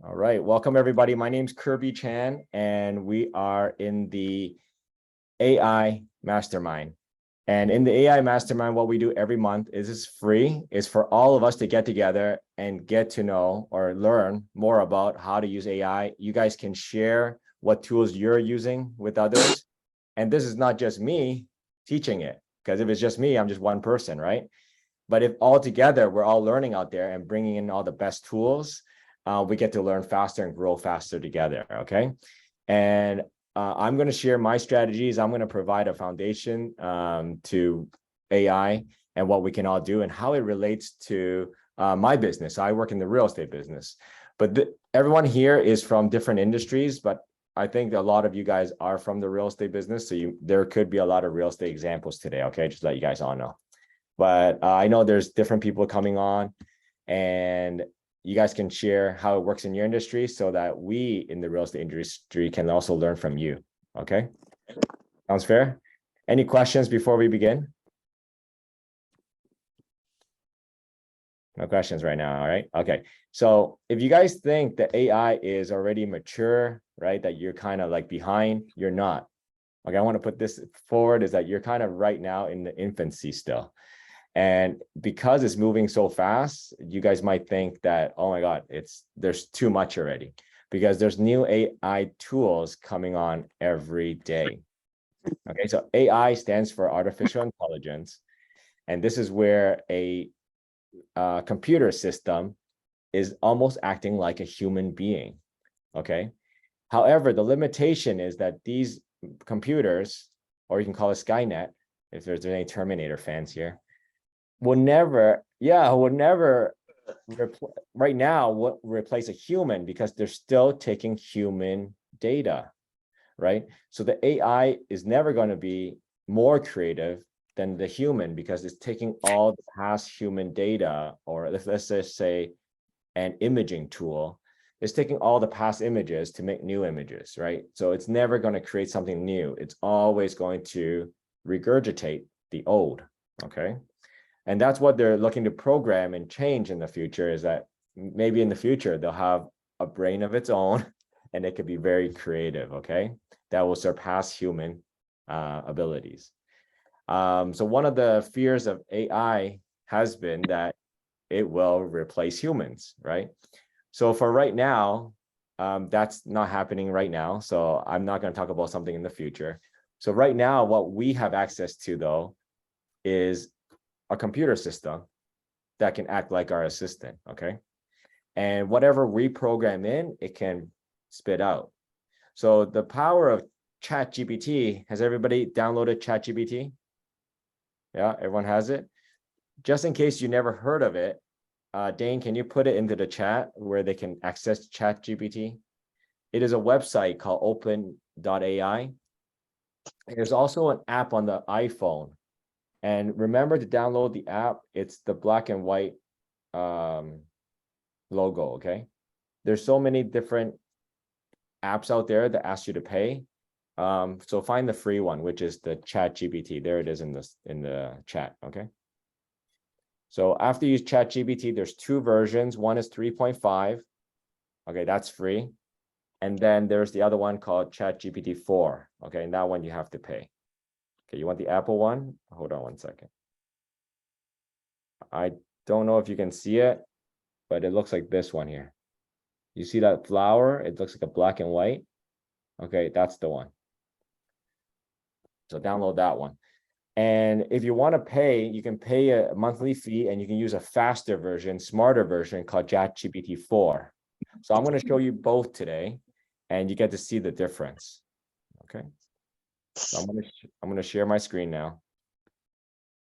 All right, welcome everybody. My name's Kirby Chan, and we are in the AI Mastermind. And in the AI Mastermind, what we do every month is free. It's for all of us to get together and get to know or learn more about how to use AI. You guys can share what tools you're using with others. And this is not just me teaching it, because if it's just me, I'm just one person, right? But if all together, we're all learning out there and bringing in all the best tools, we get to learn faster and grow faster together, okay? And I'm going to share my strategies. I'm going to provide a foundation to AI and what we can all do and how it relates to my business. I work in the real estate business, but everyone here is from different industries, but I think a lot of you guys are from the real estate business. So there could be a lot of real estate examples today, okay? Just let you guys all know. But I know there's different people coming on, and you guys can share how it works in your industry so that we in the real estate industry can also learn from you. Okay, sounds fair? Any questions before we begin? No questions right now. All right. Okay. So if you guys think that AI is already mature, right, that you're kind of like behind, you're not. Okay. I want to put this forward is that you're kind of right now in the infancy still. And because it's moving so fast, you guys might think that, oh my God, there's too much already, because there's new AI tools coming on every day. Okay, so AI stands for artificial intelligence. And this is where a computer system is almost acting like a human being. Okay. However, the limitation is that these computers, or you can call it Skynet, if there's any Terminator fans here, will never right now replace a human, because they're still taking human data, right? So the AI is never going to be more creative than the human, because it's taking all the past human data, or let's just say an imaging tool is taking all the past images to make new images, right? So it's never going to create something new. It's always going to regurgitate the old, okay? And that's what they're looking to program and change in the future, is that maybe in the future, they'll have a brain of its own and it could be very creative, okay? That will surpass human abilities. So one of the fears of AI has been that it will replace humans, right? So for right now, that's not happening right now. So I'm not going to talk about something in the future. So right now, what we have access to, though, is a computer system that can act like our assistant, okay? And whatever we program in, it can spit out. So the power of ChatGPT, has everybody downloaded ChatGPT? Yeah, everyone has it? Just in case you never heard of it, Dane, can you put it into the chat where they can access ChatGPT? It is a website called open.ai. There's also an app on the iPhone. And remember to download the app. It's the black and white logo, okay? There's so many different apps out there that ask you to pay. So find the free one, which is the ChatGPT. There it is in the chat, okay? So after you use ChatGPT, there's two versions. One is 3.5. Okay, that's free. And then there's the other one called ChatGPT 4. Okay, and that one you have to pay. Okay, you want the Apple one? Hold on one second. I don't know if you can see it, but it looks like this one here. You see that flower? It looks like a black and white. Okay, that's the one. So download that one. And if you want to pay, you can pay a monthly fee, and you can use a faster version, smarter version called ChatGPT 4. So I'm going to show you both today, and you get to see the difference. Okay. So I'm going to share my screen now,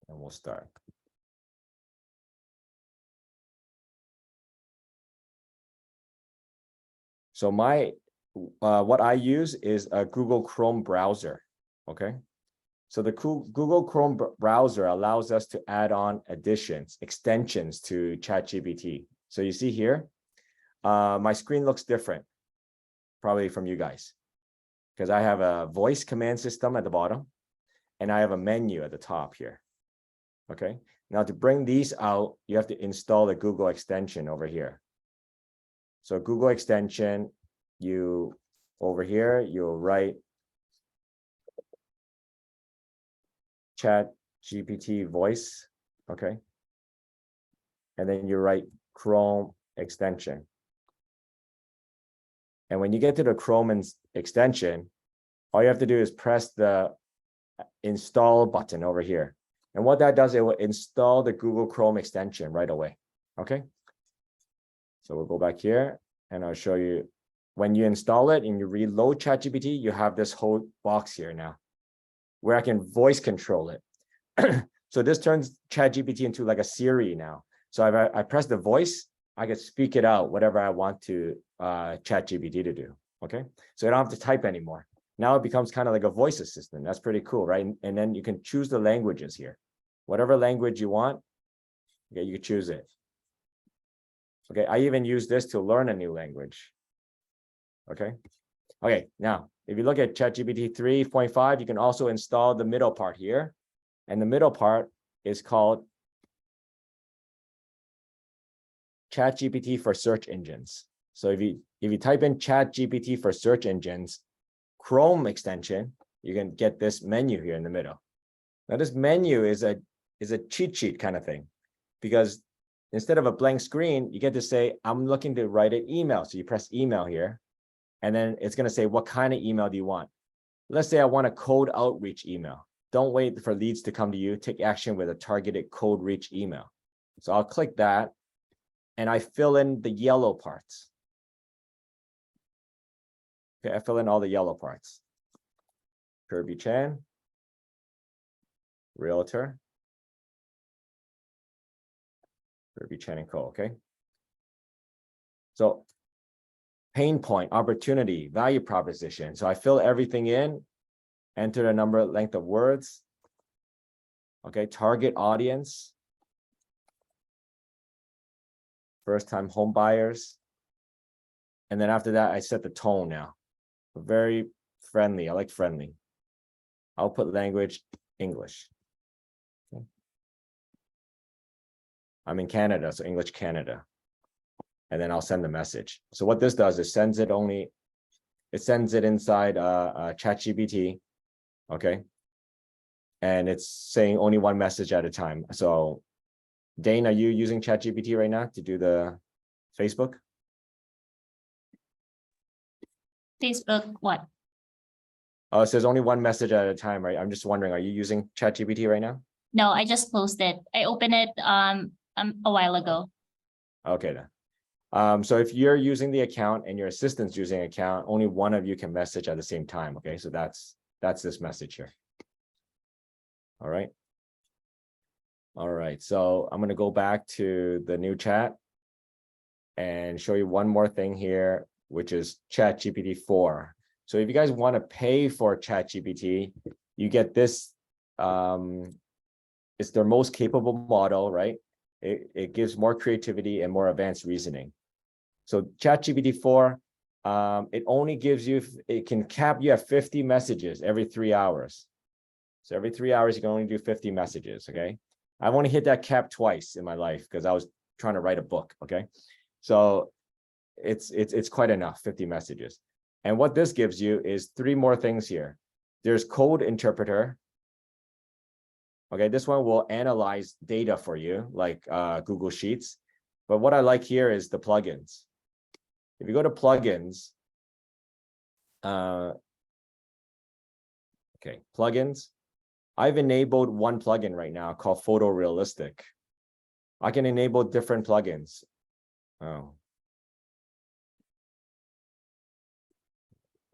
and we'll start. So what I use is a Google Chrome browser. Okay. So the Google Chrome browser allows us to add on extensions to ChatGPT. So you see here, my screen looks different, probably from you guys, because I have a voice command system at the bottom, and I have a menu at the top here. Okay. Now to bring these out, you have to install the Google extension over here. So Google extension, over here, you'll write ChatGPT voice, okay? And then you write Chrome extension. And when you get to the Chrome extension, all you have to do is press the install button over here. And what that does, it will install the Google Chrome extension right away, okay? So we'll go back here and I'll show you when you install it and you reload ChatGPT, you have this whole box here now where I can voice control it. So this turns ChatGPT into like a Siri now. So if I press the voice, I can speak it out, whatever I want to ChatGPT to do, okay? So I don't have to type anymore. Now it becomes kind of like a voice assistant. That's pretty cool, right? And then you can choose the languages here. Whatever language you want, okay, you can choose it. Okay, I even use this to learn a new language. Okay, now, if you look at ChatGPT 3.5, you can also install the middle part here. And the middle part is called ChatGPT for search engines. So if you type in ChatGPT for search engines, Chrome extension, you can get this menu here in the middle. Now this menu is a cheat sheet kind of thing, because instead of a blank screen, you get to say, I'm looking to write an email. So you press email here, and then it's going to say, what kind of email do you want? Let's say I want a cold outreach email. Don't wait for leads to come to you. Take action with a targeted cold reach email. So I'll click that, and I fill in the yellow parts. Okay, I fill in all the yellow parts. Kirby Chan, realtor. Kirby Chan and Co. Okay. So pain point, opportunity, value proposition. So I fill everything in, enter the number, length of words. Okay, target audience. First-time home buyers. And then after that, I set the tone now. Very friendly. I like friendly. Output language, English. Okay. I'm in Canada, so English Canada. And then I'll send the message. So what this does is sends it inside ChatGPT, okay? And it's saying only one message at a time. So Dane, are you using ChatGPT right now to do the Facebook? Facebook what? Oh, it says only one message at a time, right? I'm just wondering, are you using ChatGPT right now? No, I just closed it. I opened it a while ago. Okay then. So if you're using the account and your assistant's using an account, only one of you can message at the same time. Okay, so that's this message here. All right. All right, so I'm going to go back to the new chat and show you one more thing here, which is ChatGPT 4. So if you guys want to pay for ChatGPT, you get this. It's their most capable model, right? It gives more creativity and more advanced reasoning. So ChatGPT 4, it only gives you, it can cap you at 50 messages every 3 hours. So every 3 hours, you can only do 50 messages, okay? I've only hit that cap twice in my life because I was trying to write a book, okay? So it's quite enough, 50 messages. And what this gives you is 3 more things here. There's code interpreter. Okay, this one will analyze data for you, like Google Sheets. But what I like here is the plugins. If you go to plugins, okay, plugins. I've enabled one plugin right now called Photorealistic. I can enable different plugins. Oh.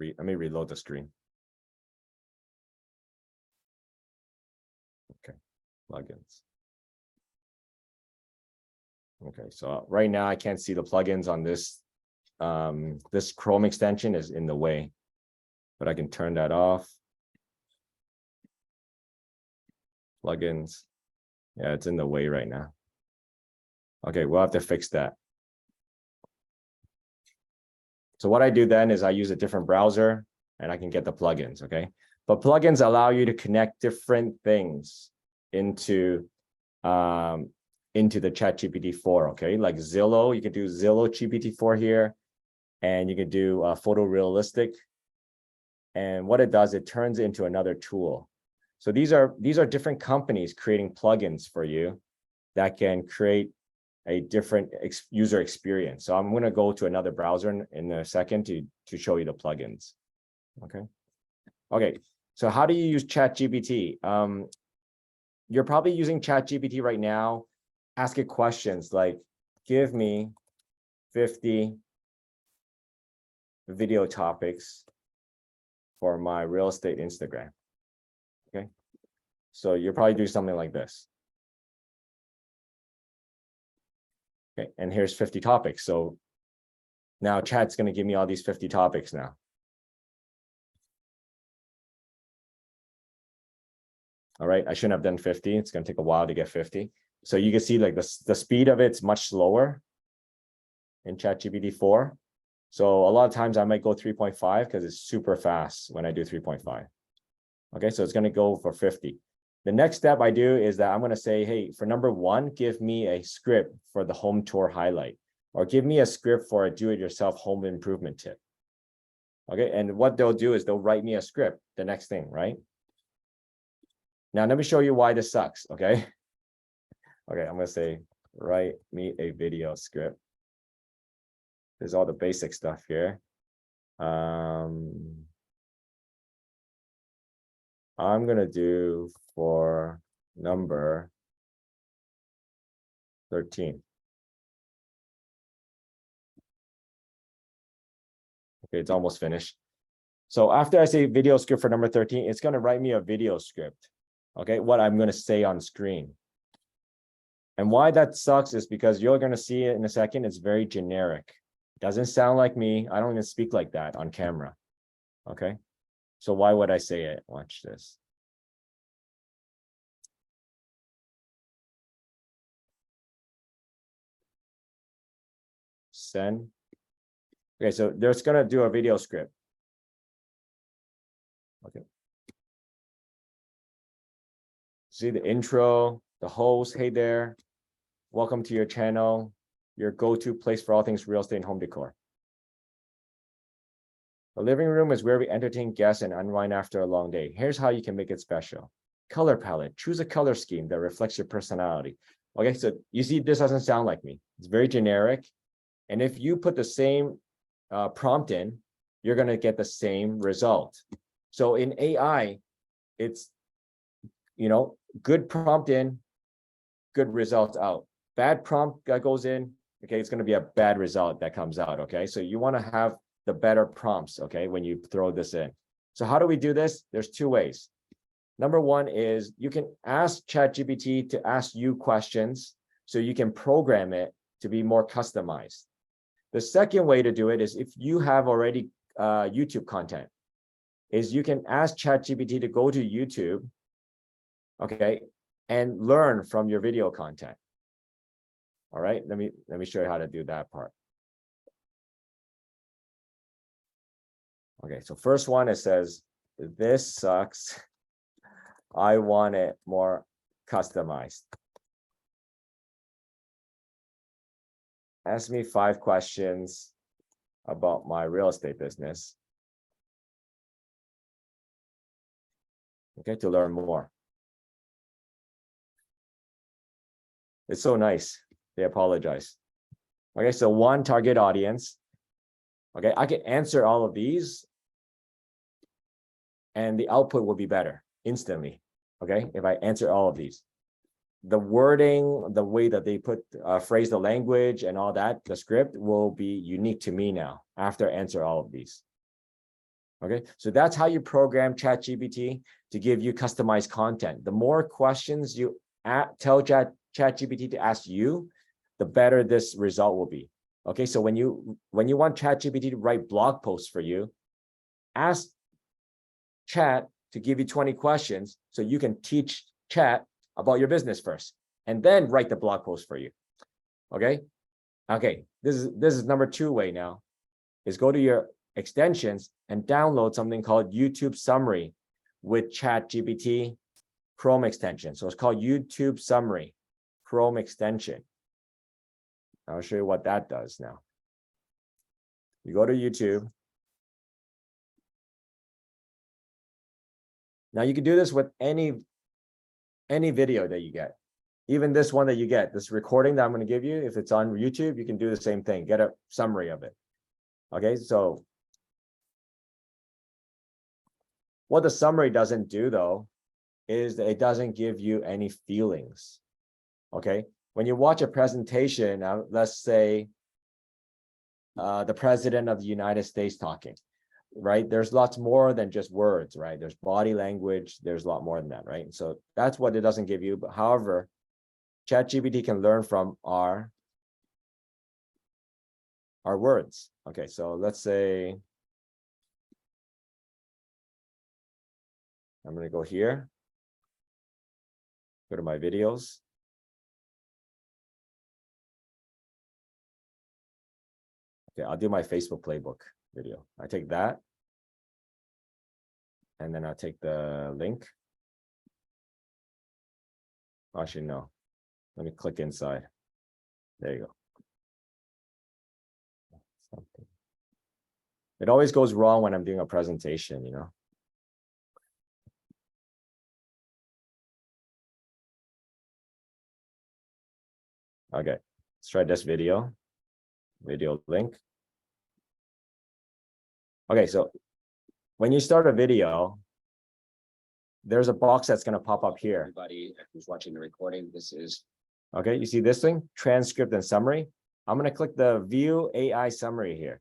Let me reload the screen. Okay, plugins. Okay, so right now I can't see the plugins on this. This Chrome extension is in the way, but I can turn that off. Plugins. Yeah, it's in the way right now. Okay, we'll have to fix that. So what I do then is I use a different browser and I can get the plugins, okay? But plugins allow you to connect different things into into the ChatGPT 4, okay? Like Zillow, you can do Zillow GPT-4 here, and you can do photorealistic. And what it does, it turns it into another tool. So these are different companies creating plugins for you that can create a different user experience. So I'm going to go to another browser in a second to show you the plugins. Okay. So how do you use ChatGPT? You're probably using ChatGPT right now. Ask it questions like, give me 50 video topics for my real estate Instagram. Okay. So you'll probably do something like this. Okay. And here's 50 topics. So now Chat's going to give me all these 50 topics now. All right. I shouldn't have done 50. It's going to take a while to get 50. So you can see like the speed of it's much slower in ChatGPT 4. So a lot of times I might go 3.5 because it's super fast when I do 3.5. Okay, so it's going to go for 50. The next step I do is that I'm going to say, hey, for number 1, give me a script for the home tour highlight, or give me a script for a do-it-yourself home improvement tip. Okay, and what they'll do is they'll write me a script, the next thing, right? Now, let me show you why this sucks, okay? Okay, I'm going to say, write me a video script. There's all the basic stuff here. I'm going to do for number 13. Okay, it's almost finished. So after I say video script for number 13, it's going to write me a video script. Okay, what I'm going to say on screen. And why that sucks is because you're going to see it in a second. It's very generic. Doesn't sound like me. I don't even speak like that on camera. Okay. So why would I say it? Watch this. Send. Okay, so there's going to do a video script. Okay. See the intro, the host, hey there. Welcome to your channel, your go-to place for all things real estate and home decor. The living room is where we entertain guests and unwind after a long day. Here's how you can make it special. Color palette, choose a color scheme that reflects your personality. Okay, so you see, this doesn't sound like me. It's very generic. And if you put the same prompt in, you're going to get the same result. So in AI, it's, good prompt in, good results out. Bad prompt that goes in, okay, it's going to be a bad result that comes out, okay? So you want to have the better prompts, okay, when you throw this in. So how do we do this? There's 2 ways. Number 1 is you can ask ChatGPT to ask you questions so you can program it to be more customized. The second way to do it is if you have already YouTube content, is you can ask ChatGPT to go to YouTube, okay, and learn from your video content. All right, let me show you how to do that part. Okay, so first one, it says, this sucks. I want it more customized. Ask me 5 questions about my real estate business. Okay, to learn more. It's so nice. They apologize. Okay, so 1 target audience. Okay, I can answer all of these and the output will be better instantly. Okay, if I answer all of these. The wording, the way that they phrase the language and all that, the script will be unique to me now after I answer all of these. Okay, so that's how you program ChatGPT to give you customized content. The more questions you tell ChatGPT to ask you, the better this result will be. Okay, so when you want ChatGPT to write blog posts for you, ask Chat to give you 20 questions so you can teach Chat about your business first, and then write the blog post for you. Okay, this is number 2 way now, is go to your extensions and download something called YouTube Summary with ChatGPT Chrome extension. So it's called YouTube Summary Chrome extension. I'll show you what that does now. You go to YouTube. Now you can do this with any video that you get. Even this one that you get, this recording that I'm going to give you, if it's on YouTube, you can do the same thing, get a summary of it. Okay, so what the summary doesn't do though, is that it doesn't give you any feelings. Okay, when you watch a presentation, let's say the President of the United States talking, right? There's lots more than just words, right? There's body language, there's a lot more than that, right? So that's what it doesn't give you. But however, ChatGPT can learn from our words. Okay, so let's say I'm going to go here, go to my videos. Okay, I'll do my Facebook playbook video. I take that, and then I'll take the link. Actually, no. Let me click inside. There you go. Something. It always goes wrong when I'm doing a presentation, you know. Okay, let's try this video link. Okay, so when you start a video, there's a box that's going to pop up here. Everybody who's watching the recording, this is. Okay, you see this thing, transcript and summary. I'm going to click the view AI summary here.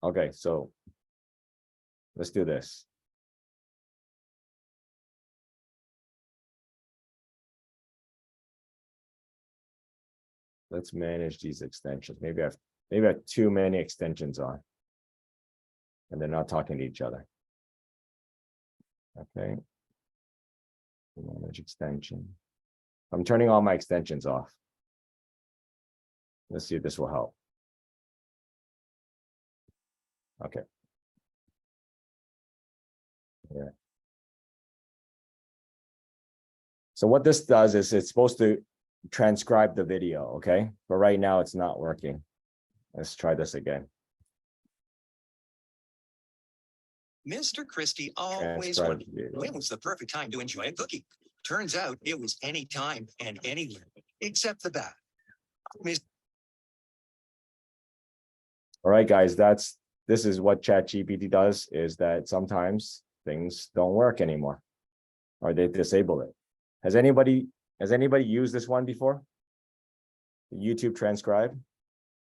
Okay, so let's do this. Let's manage these extensions. Maybe I have too many extensions on, and they're not talking to each other. Okay. Manage extension. I'm turning all my extensions off. Let's see if this will help. Okay. Yeah. So what this does is it's supposed to transcribe the video, okay? But right now it's not working. Let's try this again. Mr. Christie always Transcribe wondered video. when was the perfect time to enjoy a cookie. Turns out it was any time and anywhere, except the bath. All right, guys, this is what ChatGPT does, is that sometimes things don't work anymore, or they disable it. Has anybody used this one before? YouTube transcribe?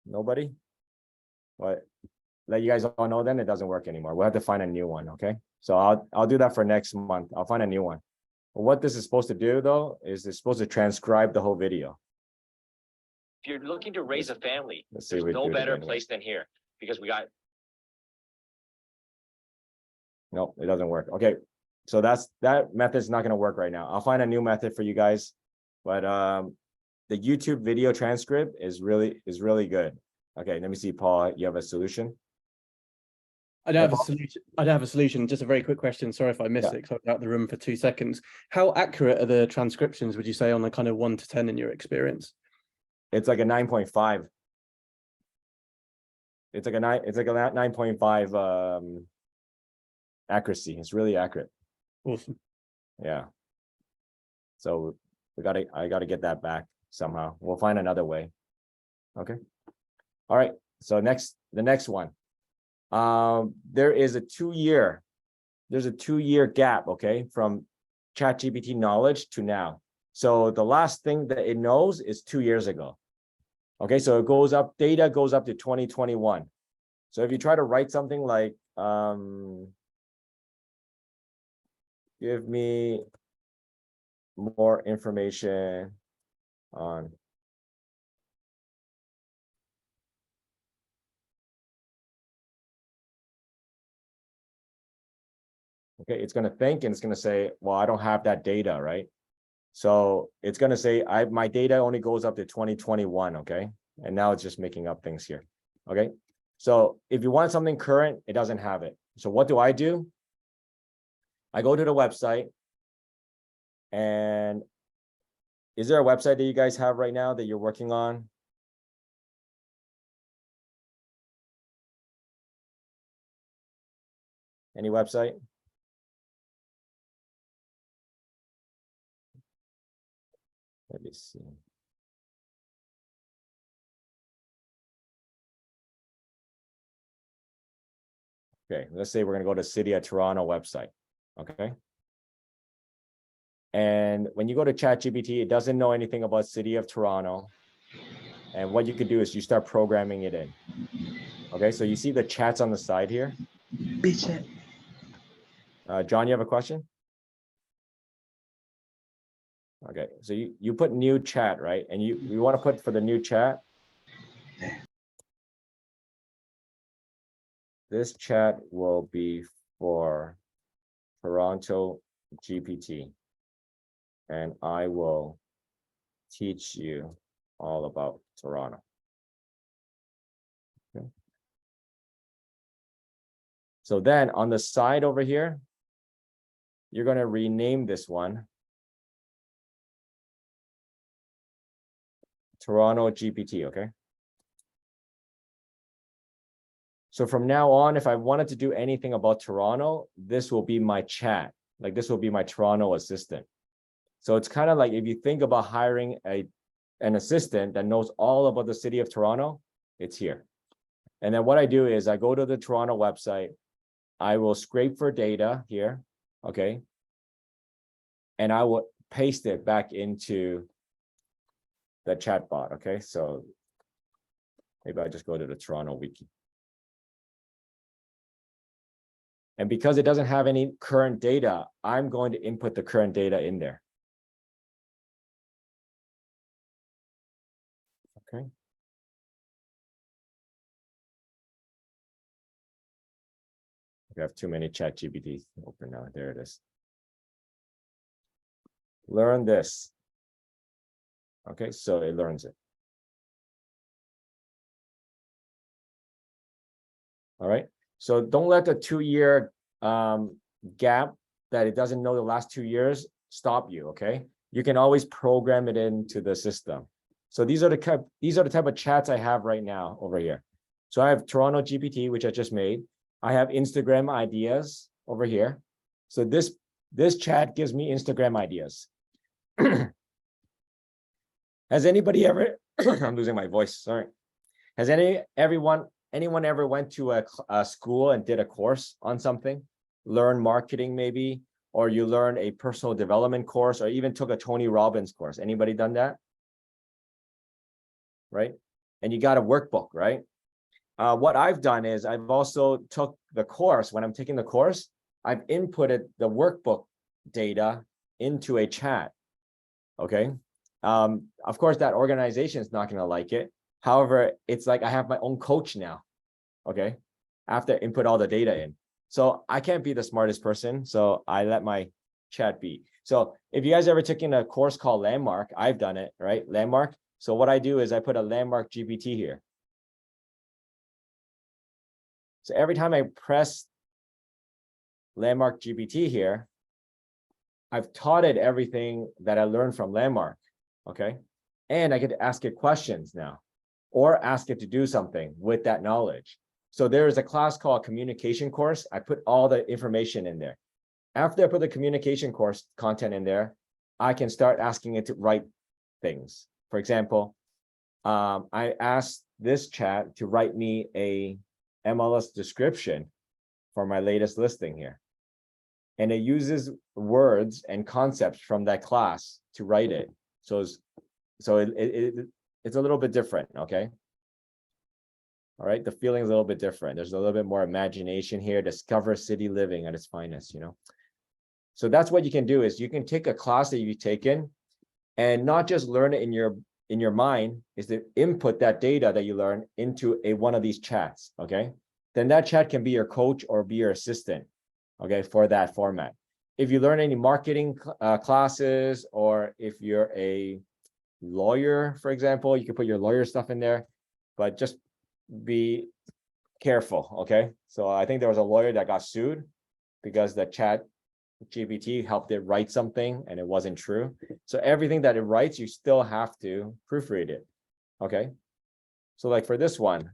Nobody? What? Let you guys all know then it doesn't work anymore. We'll have to find a new one, okay? So I'll do that for next month. I'll find a new one. But what this is supposed to do though, is it's supposed to transcribe the whole video. If you're looking to raise a family, Let's see if there's we no do it better again. place than here because we got. Nope, it doesn't work. Okay, so that method's not going to work right now. I'll find a new method for you guys, but the YouTube video transcript is really good. Okay, let me see, Paul. You have a solution? I don't have a solution. I don't have a solution. Just a very quick question. Sorry if I missed it because I was out of the room for 2 seconds. How accurate are the transcriptions, would you say, on a kind of 1 to 10 in your experience? It's like a 9.5. It's like a 9.5 accuracy. It's really accurate. Awesome. Yeah. So I gotta get that back somehow. We'll find another way. Okay. All right. So the next one. There's a 2-year gap, okay, from ChatGPT knowledge to now. So the last thing that it knows is 2 years ago. Okay, so it goes up, data goes up to 2021. So if you try to write something like, give me more information on Okay, it's going to think and it's going to say, well, I don't have that data, right? So it's going to say my data only goes up to 2021. Okay. And now it's just making up things here. Okay. So if you want something current, it doesn't have it. So what do? I go to the website, and is there a website that you guys have right now that you're working on? Any website? Let me see. Okay, let's say we're going to go to City of Toronto website. Okay. And when you go to ChatGPT, it doesn't know anything about City of Toronto. And what you could do is you start programming it in. Okay, so you see the chats on the side here. John, you have a question? Okay, so you put new chat, right? And you want to put for the new chat. This chat will be for Toronto GPT. And I will teach you all about Toronto. Okay. So then on the side over here, you're going to rename this one Toronto GPT, okay? So from now on, if I wanted to do anything about Toronto, this will be my chat. Like this will be my Toronto assistant. So it's kind of like if you think about hiring an assistant that knows all about the city of Toronto, it's here. And then what I do is I go to the Toronto website, I will scrape for data here, okay? And I will paste it back into the chatbot, okay? So maybe I just go to the Toronto wiki. And because it doesn't have any current data, I'm going to input the current data in there. Okay. I have too many ChatGPT open now. There it is. Learn this. Okay, so it learns it. All right. So don't let the 2-year gap that it doesn't know the last 2 years stop you. Okay, you can always program it into the system. So these are the type of chats I have right now over here. So I have Toronto GPT, which I just made. I have Instagram ideas over here. So this chat gives me Instagram ideas. Has anybody ever? I'm losing my voice. Sorry. Has anyone ever went to a school and did a course on something? Learn marketing maybe, or you learn a personal development course, or even took a Tony Robbins course. Anybody done that? Right? And you got a workbook, right? What I've done is I've also took the course. When I'm taking the course, I've inputted the workbook data into a chat. Okay. Of course, that organization is not going to like it. However, it's like I have my own coach now. Okay. After I input all the data in. So I can't be the smartest person. So I let my chat be. So if you guys ever taken a course called Landmark, I've done it, right? Landmark. So what I do is I put a Landmark GPT here. So every time I press Landmark GPT here, I've taught it everything that I learned from Landmark, okay? And I get to ask it questions now, or ask it to do something with that knowledge. So there is a class called communication course. I put all the information in there. After I put the communication course content in there, I can start asking it to write things. For example, I asked this chat to write me a MLS description for my latest listing here. And it uses words and concepts from that class to write it. So it's a little bit different, okay? All right, the feeling is a little bit different. There's a little bit more imagination here. Discover city living at its finest, you know? So that's what you can do is you can take a class that you've taken and not just learn it in your mind, is to input that data that you learn into one of these chats, okay? Then that chat can be your coach or be your assistant, okay, for that format. If you learn any marketing classes, or if you're a lawyer, for example, you can put your lawyer stuff in there, but just be careful, okay? So I think there was a lawyer that got sued because the ChatGPT helped it write something and it wasn't true. So everything that it writes, you still have to proofread it, okay? So like for this one,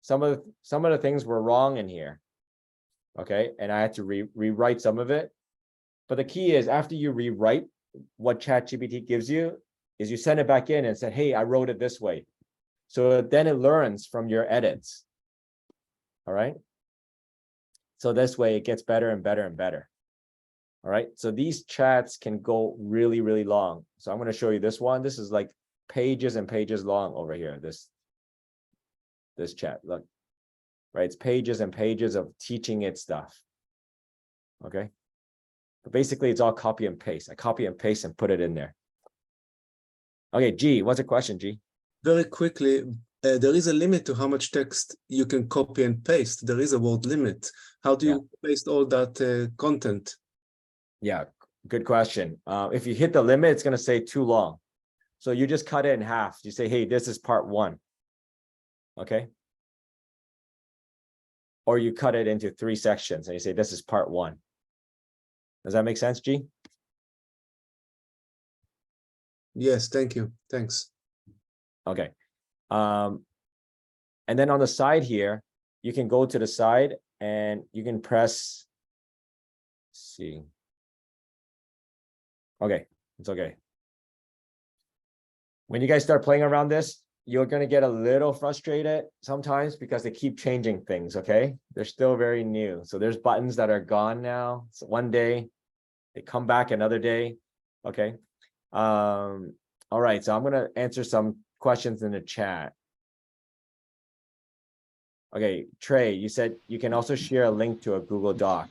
some of the things were wrong in here, okay? And I had to rewrite some of it. But the key is, after you rewrite, what ChatGPT gives you is you send it back in and said, hey, I wrote it this way. So then it learns from your edits. All right. So this way it gets better and better and better. All right. So these chats can go really, really long. So I'm going to show you this one. This is like pages and pages long over here. This chat, look, right? It's pages and pages of teaching it stuff. Okay. But basically it's all copy and paste. I copy and paste and put it in there. Okay, G, what's the question, G? Very quickly, there is a limit to how much text you can copy and paste. There is a word limit. How do you paste all that content? Yeah, good question. If you hit the limit, it's going to say too long. So you just cut it in half. You say, hey, this is part 1. Okay. Or you cut it into 3 sections and you say, this is part 1. Does that make sense, G? Yes, thank you. Thanks. Okay. And then on the side here, you can go to the side and you can press, let's see. Okay, it's okay. When you guys start playing around this, you're going to get a little frustrated sometimes because they keep changing things, okay? They're still very new. So there's buttons that are gone now. So one day, they come back another day, okay? All right, so I'm going to answer some questions in the chat. Okay, Trey, you said you can also share a link to a Google Doc.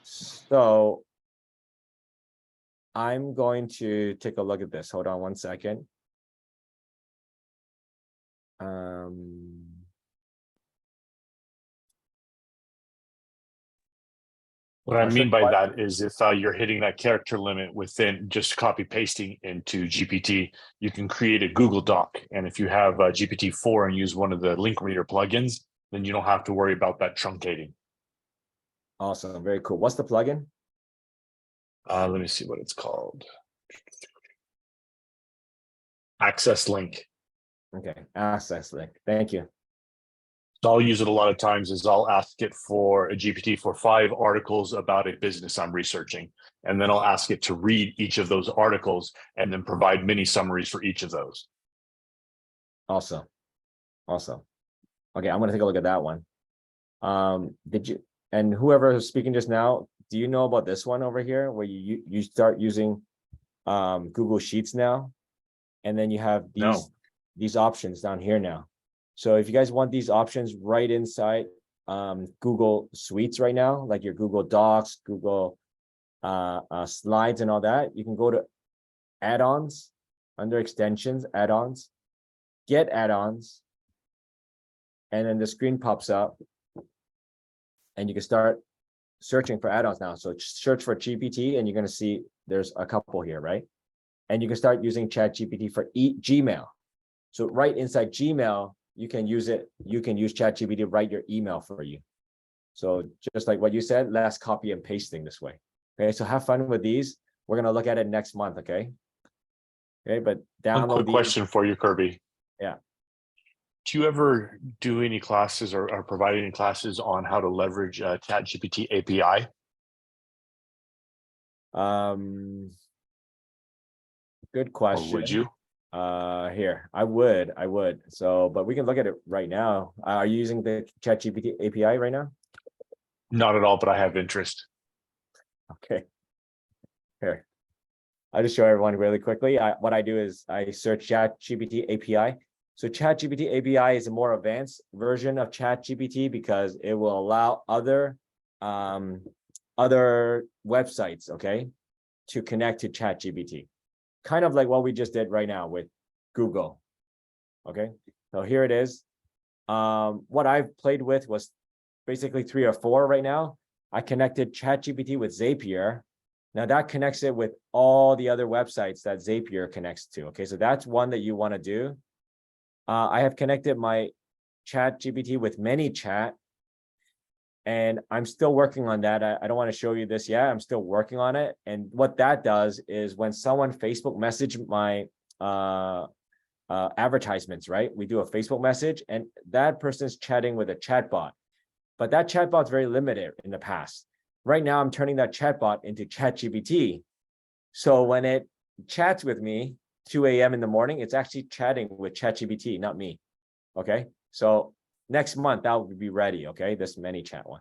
So I'm going to take a look at this. Hold on one second. What I I'll mean show by you that is if you're hitting that character limit within just copy pasting into GPT, you can create a Google Doc. And if you have GPT-4 and use one of the link reader plugins, then you don't have to worry about that truncating. Awesome, very cool. What's the plugin? Let me see what it's called. Access link. Okay, access link. Thank you. So I'll use it a lot of times is I'll ask it for a GPT for 5 articles about a business I'm researching. And then I'll ask it to read each of those articles and then provide mini summaries for each of those. Awesome. Awesome. Okay, I'm going to take a look at that one. And whoever was speaking just now, do you know about this one over here where you start using Google Sheets now? And then you have these options down here now. So if you guys want these options right inside Google Suites right now, like your Google Docs, Google Slides and all that, you can go to add-ons, under extensions, add-ons, get add-ons, and then the screen pops up and you can start searching for add-ons now. So search for GPT and you're going to see there's a couple here, right? And you can start using ChatGPT for Gmail. So right inside Gmail, you can use it. You can use ChatGPT to write your email for you. So just like what you said, less copy and pasting this way. Okay, so have fun with these. We're going to look at it next month, okay? Okay, but download One quick question for you, Kirby. Yeah. Do you ever do any classes or provide any classes on how to leverage ChatGPT API? Good question. Or would you? Here, I would. So, but we can look at it right now. Are you using the ChatGPT API right now? Not at all, but I have interest. Okay. Here, I'll just show everyone really quickly. What I do is I search ChatGPT API. So ChatGPT API is a more advanced version of ChatGPT because it will allow other websites, okay, to connect to ChatGPT. Kind of like what we just did right now with Google. Okay, so here it is. What I've played with was basically 3 or 4 right now. I connected ChatGPT with Zapier. Now that connects it with all the other websites that Zapier connects to. Okay, so that's one that you want to do. I have connected my ChatGPT with ManyChat, and I'm still working on that. I don't want to show you this yet. I'm still working on it. And what that does is when someone Facebook message my advertisements, right? We do a Facebook message, and that person's chatting with a chatbot. But that chatbot's very limited in the past. Right now, I'm turning that chatbot into ChatGPT. So when it chats with me 2 a.m. in the morning, it's actually chatting with ChatGPT, not me. Okay. So next month, that will be ready. Okay. This ManyChat one.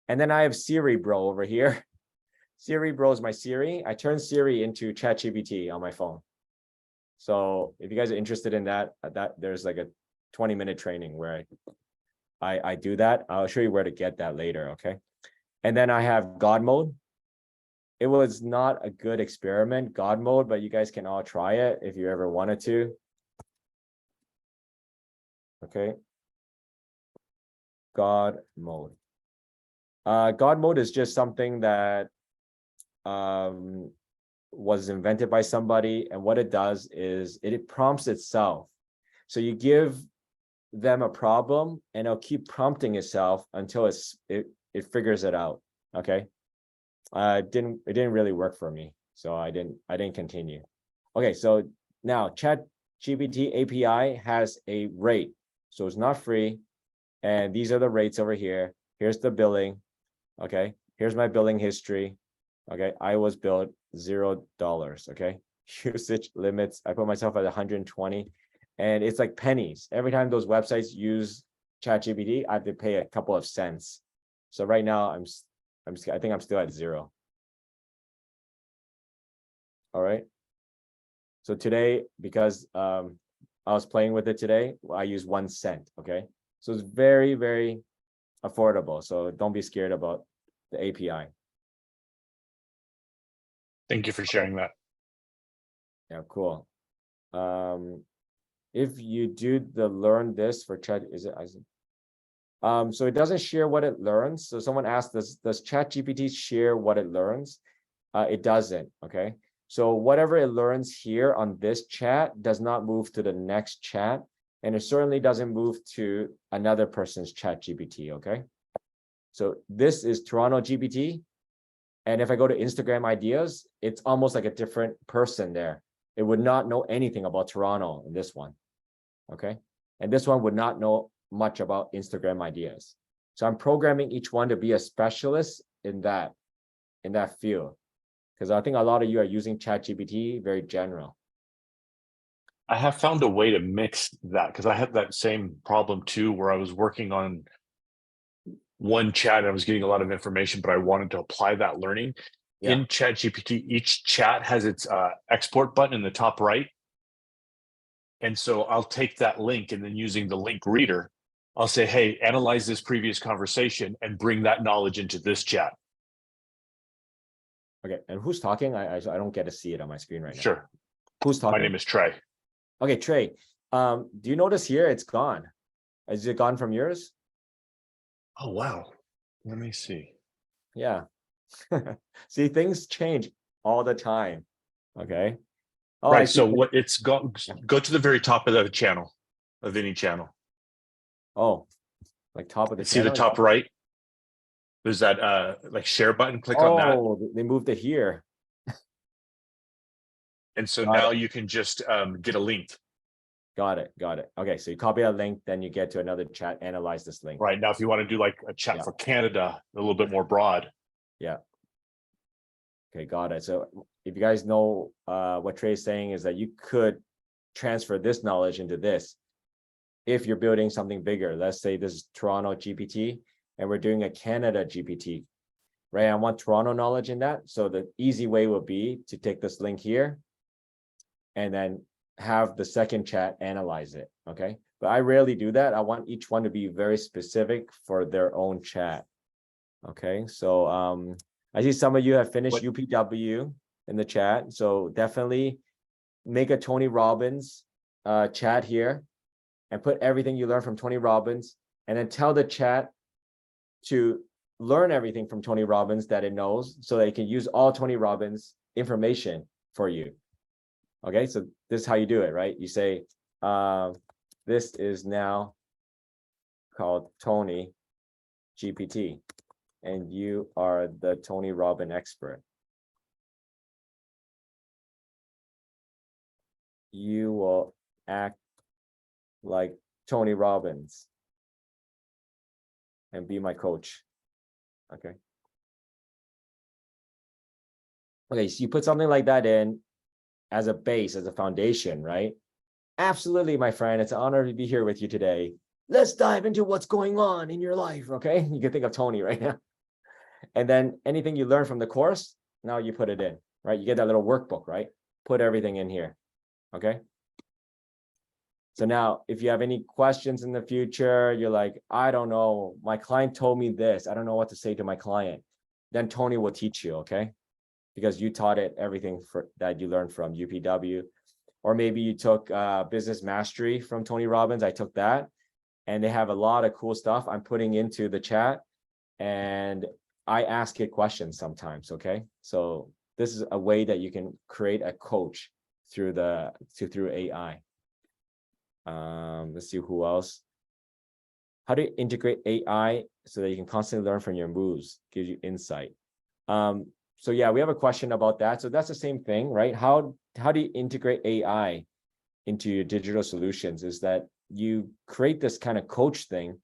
And then I have Siri Bro over here. Siri Bro is my Siri. I turned Siri into ChatGPT on my phone. So if you guys are interested in that, there's like a 20-minute training where I do that. I'll show you where to get that later. Okay. And then I have God mode. It was not a good experiment, God mode, but you guys can all try it if you ever wanted to. Okay. God mode. God mode is just something that was invented by somebody, and what it does is it prompts itself. So you give them a problem and it'll keep prompting itself until it figures it out. Okay. It didn't really work for me, so I didn't continue. Okay, so now ChatGPT API has a rate, so it's not free, and these are the rates over here. Here's the billing. Okay, here's my billing history. Okay, I was billed $0. Okay, usage limits, I put myself at 120, and it's like pennies. Every time those websites use ChatGPT, I have to pay a couple of cents. So right now I think I'm still at 0. All right. So today, because I was playing with it today, I use 1 cent. Okay. So it's very, very affordable. So don't be scared about the API. Thank you for sharing that. Yeah, cool. If you do the learn this for chat, is it? So it doesn't share what it learns. So someone asked, does ChatGPT share what it learns? It doesn't. Okay. So whatever it learns here on this chat does not move to the next chat, and it certainly doesn't move to another person's ChatGPT. Okay. So this is Toronto GPT. And if I go to Instagram ideas, it's almost like a different person there. It would not know anything about Toronto in this one. Okay. And this one would not know much about Instagram ideas. So I'm programming each one to be a specialist in that field. Because I think a lot of you are using ChatGPT very general. I have found a way to mix that, because I had that same problem too, where I was working on one chat and I was getting a lot of information, but I wanted to apply that learning. Yeah. In ChatGPT, each chat has its export button in the top right. And so I'll take that link, and then using the link reader, I'll say, hey, analyze this previous conversation and bring that knowledge into this chat. Okay, and who's talking? I don't get to see it on my screen right now. Sure. Who's talking? My name is Trey. Okay, Trey. Do you notice here it's gone? Is it gone from yours? Oh, wow. Let me see. Yeah. See, things change all the time. Okay. Oh, I Right. see. So what it's go to the very top of the channel, of any channel. Oh, like top of the See the channel? top right? There's that like share button. Click on that. Oh, they moved it here. And so Got now it. you can just get a link. Got it. Got it. Okay, so you copy a link, then you get to another chat, analyze this link. Right. Now, if you want to do like a chat Yeah. for Canada, a little bit more broad. Yeah. Okay, got it. So if you guys know what Trey is saying is that you could transfer this knowledge into this. If you're building something bigger, let's say this is Toronto GPT and we're doing a Canada GPT, right? I want Toronto knowledge in that. So the easy way would be to take this link here and then have the second chat analyze it, okay? But I rarely do that. I want each one to be very specific for their own chat, okay? So I see some of you have finished UPW in the chat, so definitely make a Tony Robbins chat here and put everything you learned from Tony Robbins, and then tell the chat to learn everything from Tony Robbins that it knows, so that it can use all Tony Robbins information for you. Okay, so this is how you do it, right? You say, this is now called Tony GPT, and you are the Tony Robbins expert. You will act like Tony Robbins and be my coach. Okay. Okay, so you put something like that in as a base, as a foundation, right? Absolutely, my friend. It's an honor to be here with you today. Let's dive into what's going on in your life, okay? You can think of Tony right now. And then anything you learn from the course, now you put it in, right? You get that little workbook, right? Put everything in here, okay? So now, if you have any questions in the future, you're like, I don't know, my client told me this, I don't know what to say to my client, then Tony will teach you, okay? Because you taught it everything that you learned from UPW. Or maybe you took business mastery from Tony Robbins. I took that, and they have a lot of cool stuff I'm putting into the chat, and I ask it questions sometimes, okay? So this is a way that you can create a coach through AI. Let's see who else. How do you integrate AI so that you can constantly learn from your moves? Gives you insight. So yeah, we have a question about that. So that's the same thing, right? How do you integrate AI into your digital solutions? Is that you create this kind of coach thing,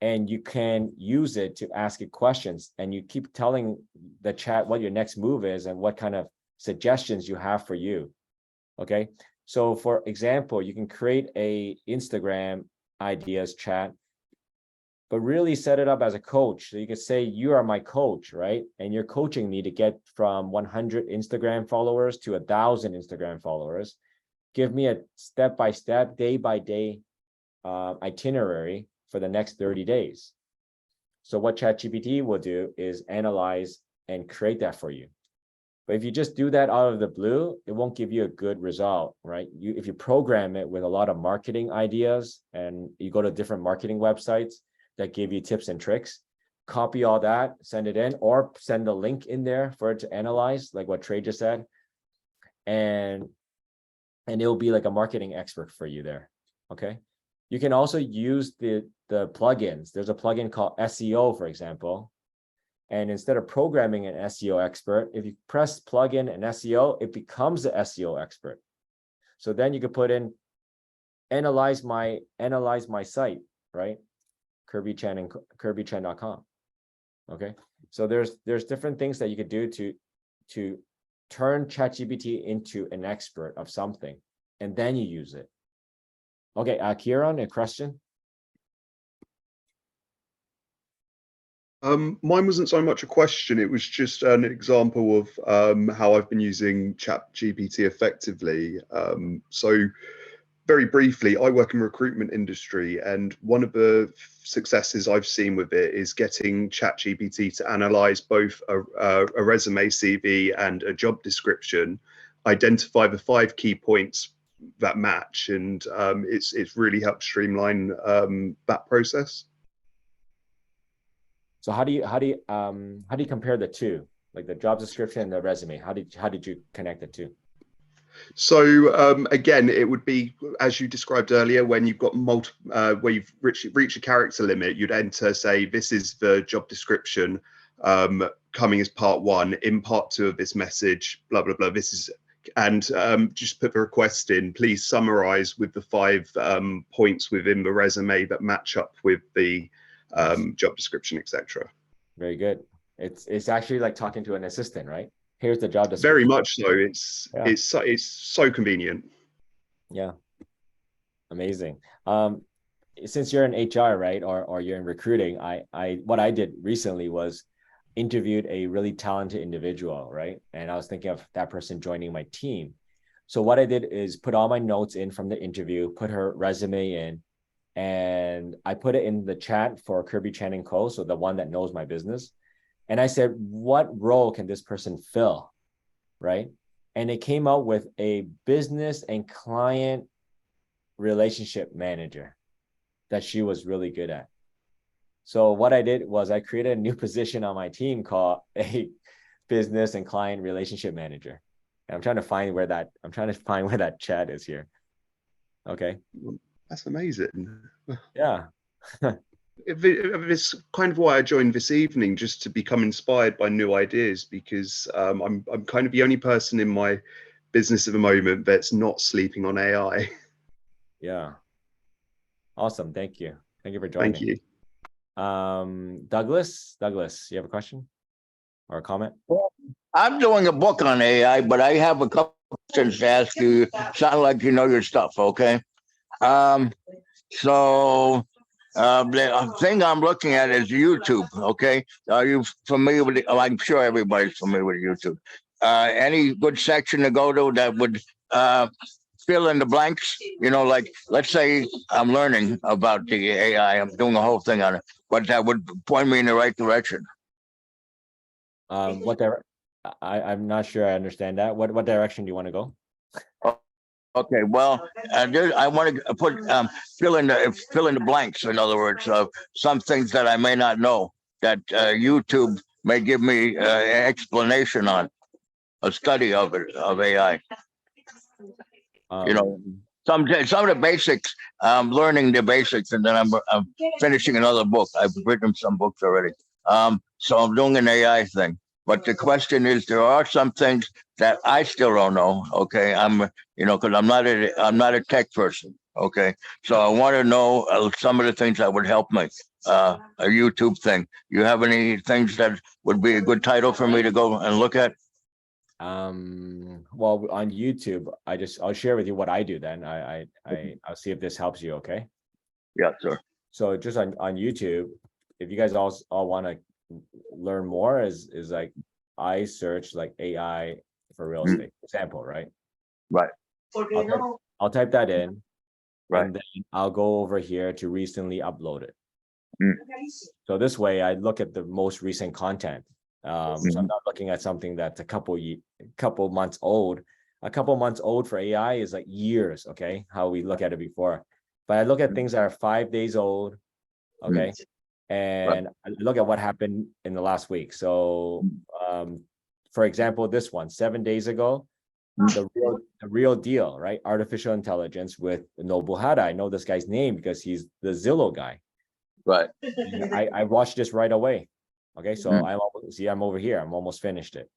and you can use it to ask it questions, and you keep telling the chat what your next move is and what kind of suggestions you have for you. Okay. So for example, you can create a Instagram ideas chat, but really set it up as a coach. So you could say, you are my coach, right? And you're coaching me to get from 100 Instagram followers to 1,000 Instagram followers. Give me a step-by-step, day-by-day itinerary for the next 30 days. So what ChatGPT will do is analyze and create that for you. But if you just do that out of the blue, it won't give you a good result, right? If you program it with a lot of marketing ideas, and you go to different marketing websites that give you tips and tricks, copy all that, send it in, or send a link in there for it to analyze, like what Trey just said. And it'll be like a marketing expert for you there, okay? You can also use the plugins. There's a plugin called SEO, for example. And instead of programming an SEO expert, if you press plugin and SEO, it becomes the SEO expert. So then you could put in, analyze my site, right? KirbyChan and KirbyChan.com. Okay. So there's different things that you could do to turn ChatGPT into an expert of something, and then you use it. Okay, Kieran, a question? Mine wasn't so much a question, it was just an example of how I've been using ChatGPT effectively. So very briefly, I work in the recruitment industry, and one of the successes I've seen with it is getting ChatGPT to analyze both a resume, CV, and a job description, identify the 5 key points that match, and it's really helped streamline that process. So how do you compare the two, like the job description and the resume? How did you connect the two? So again, it would be, as you described earlier, when you've got where you've reached a character limit, you'd enter, say, this is the job description coming as part 1. In part 2 of this message, blah blah blah. This is, and just put the request in. Please summarize with the 5 points within the resume that match up with the job description, etc. Very good. It's actually like talking to an assistant, right? Here's the job description. Very much so. It's so convenient. Yeah. Amazing. Since you're in HR, right, or you're in recruiting, what I did recently was interviewed a really talented individual, right? And I was thinking of that person joining my team. So what I did is put all my notes in from the interview, put her resume in, and I put it in the chat for Kirby Chan & Co., so the one that knows my business. And I said, what role can this person fill, right? And it came out with a business and client relationship manager that she was really good at. So what I did was I created a new position on my team called a business and client relationship manager. And I'm trying to find where that chat is here. Okay. That's amazing. Yeah. It's kind of why I joined this evening, just to become inspired by new ideas, because I'm kind of the only person in my business at the moment that's not sleeping on AI. Yeah. Awesome. Thank you. Thank you for Thank joining. you. Douglas, you have a question or a comment? I'm doing a book on AI, but I have a couple questions to ask you. Sound like you know your stuff, okay? So the thing I'm looking at is YouTube, okay? Are you familiar with it? Oh, I'm sure everybody's familiar with YouTube. Any good section to go to that would fill in the blanks? You know, like, let's say I'm learning about the AI, I'm doing a whole thing on it, but that would point me in the right direction. I'm not sure I understand that. What direction do you want to go? Okay, well, I want to put fill in the blanks. In other words, of some things that I may not know that YouTube may give me explanation on, a study of AI. You know, some of the basics. I'm learning the basics, and then I'm finishing another book. I've written some books already. So I'm doing an AI thing. But the question is, there are some things that I still don't know. Okay, because I'm not a tech person. Okay, so I want to know some of the things that would help me. A YouTube thing. You have any things that would be a good title for me to go and look at? Well, on YouTube, I'll share with you what I do then. I'll see if this helps you, okay? Yeah, sure. So just on YouTube, if you guys all want to learn more, is like I search like AI for real estate example, right? Right. I'll type that in, Right. and then I'll go over here to recently uploaded. Mm. So this way I look at the most recent content. So I'm not looking at something that's a couple months old. A couple months old for AI is like years, okay? How we look at it before. But I look at things that are 5 days old, okay? And I look at what happened in the last week. So for example, this one, 7 days ago, the real deal, right? Artificial intelligence with Noble Hada. I know this guy's name because he's the Zillow guy. Right. I watched this right away. Okay, so I'm over here. I'm almost finished it.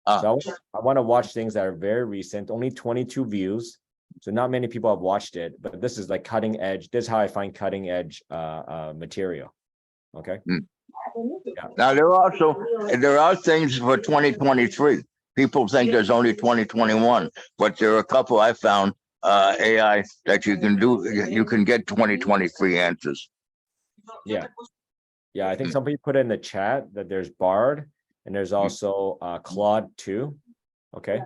So I want to watch things that are very recent, only 22 views. So not many people have watched it, but this is like cutting edge. This is how I find cutting edge material. Okay. Yeah. Now there are things for 2023. People think there's only 2021, but there are a couple I found AI that you can do. You can get 2023 answers. Yeah. Yeah, I think somebody put in the chat that there's Bard and there's also Claude 2. Okay.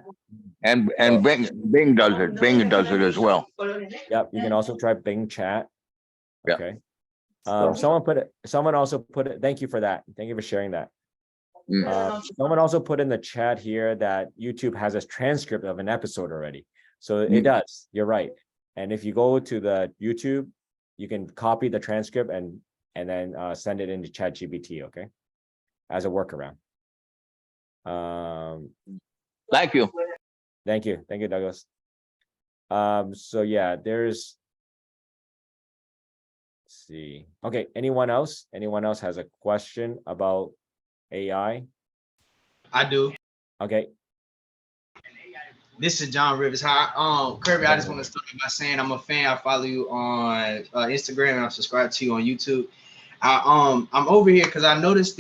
And Bing does it. Bing does it as well. Yep. You can also try Bing chat. Okay. Yeah. Someone also put it. Thank you for that. Thank you for sharing that. Someone also put in the chat here that YouTube has a transcript of an episode already. So it does. You're right. And if you go to the YouTube, you can copy the transcript and then send it into ChatGPT, okay? As a workaround. Thank you. Thank you, Douglas. So yeah, let's see. Okay, anyone else? Anyone else has a question about AI? I do. Okay. This is John Rivers. Hi, Kirby. I just want to start by saying I'm a fan. I follow you on Instagram and I'm subscribed to you on YouTube. I'm over here because I noticed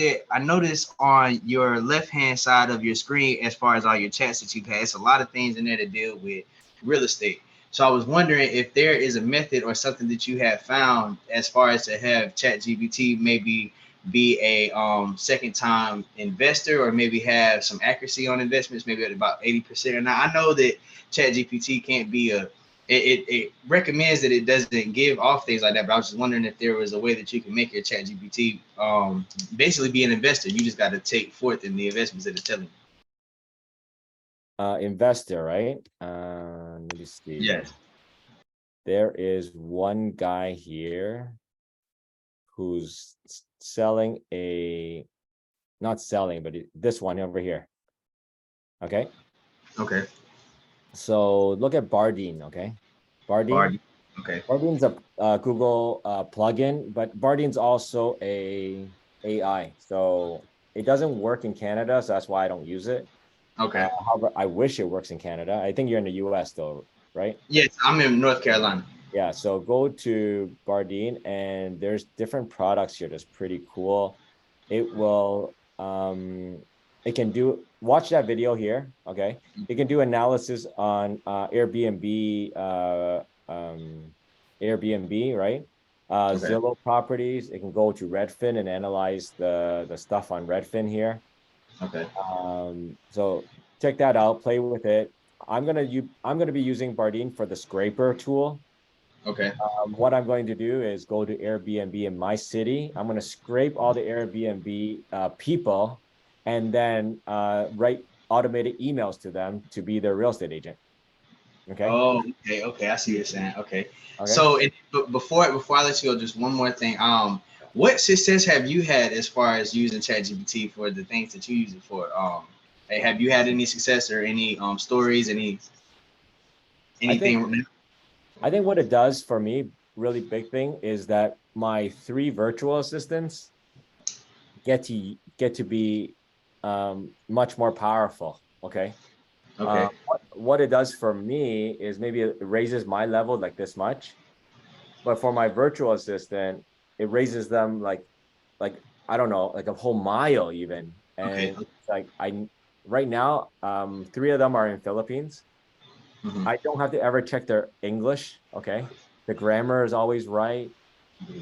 on your left-hand side of your screen, as far as all your chats that you've had, it's a lot of things in there to deal with real estate. So I was wondering if there is a method or something that you have found as far as to have ChatGPT maybe be a second time investor, or maybe have some accuracy on investments, maybe at about 80%. And I know that ChatGPT can't be it recommends that it doesn't give off things like that, but I was just wondering if there was a way that you can make your ChatGPT basically be an investor. You just got to take forth in the investments that it's telling you. Investor, right? Let me see. Yes. There is one guy here who's selling not selling, but this one over here. Okay. Okay. So look at Bardeen. Okay. Bardeen. Okay. Bardeen's a Google plugin, but Bardeen's also a AI. So it doesn't work in Canada, so that's why I don't use it. Okay. However, I wish it works in Canada. I think you're in the US though, right? Yes, I'm in North Carolina. Yeah, so go to Bardeen and there's different products here that's pretty cool. It will it can do, watch that video here, okay? It can do analysis on Airbnb, Airbnb, right? Okay. Zillow properties. It can go to Redfin and analyze the stuff on Redfin here. Okay. So check that out, play with it. I'm gonna be using Bardeen for the scraper tool. Okay. What I'm going to do is go to Airbnb in my city. I'm going to scrape all the Airbnb people and then write automated emails to them to be their real estate agent. Okay. Oh, okay. Okay. I see what you're saying. Okay. Okay. So before I let you go, just one more thing. What success have you had as far as using ChatGPT for the things that you use it for? Have you had any success or any stories, anything? I think what it does for me, really big thing, is that my 3 virtual assistants get to be much more powerful. Okay. Okay. What it does for me is maybe it raises my level like this much, but for my virtual assistant, it raises them like I don't know, like a whole mile even. And it's like right now, 3 of them are in Philippines. Mhm. I don't have to ever check their English. Okay. The grammar is always right. They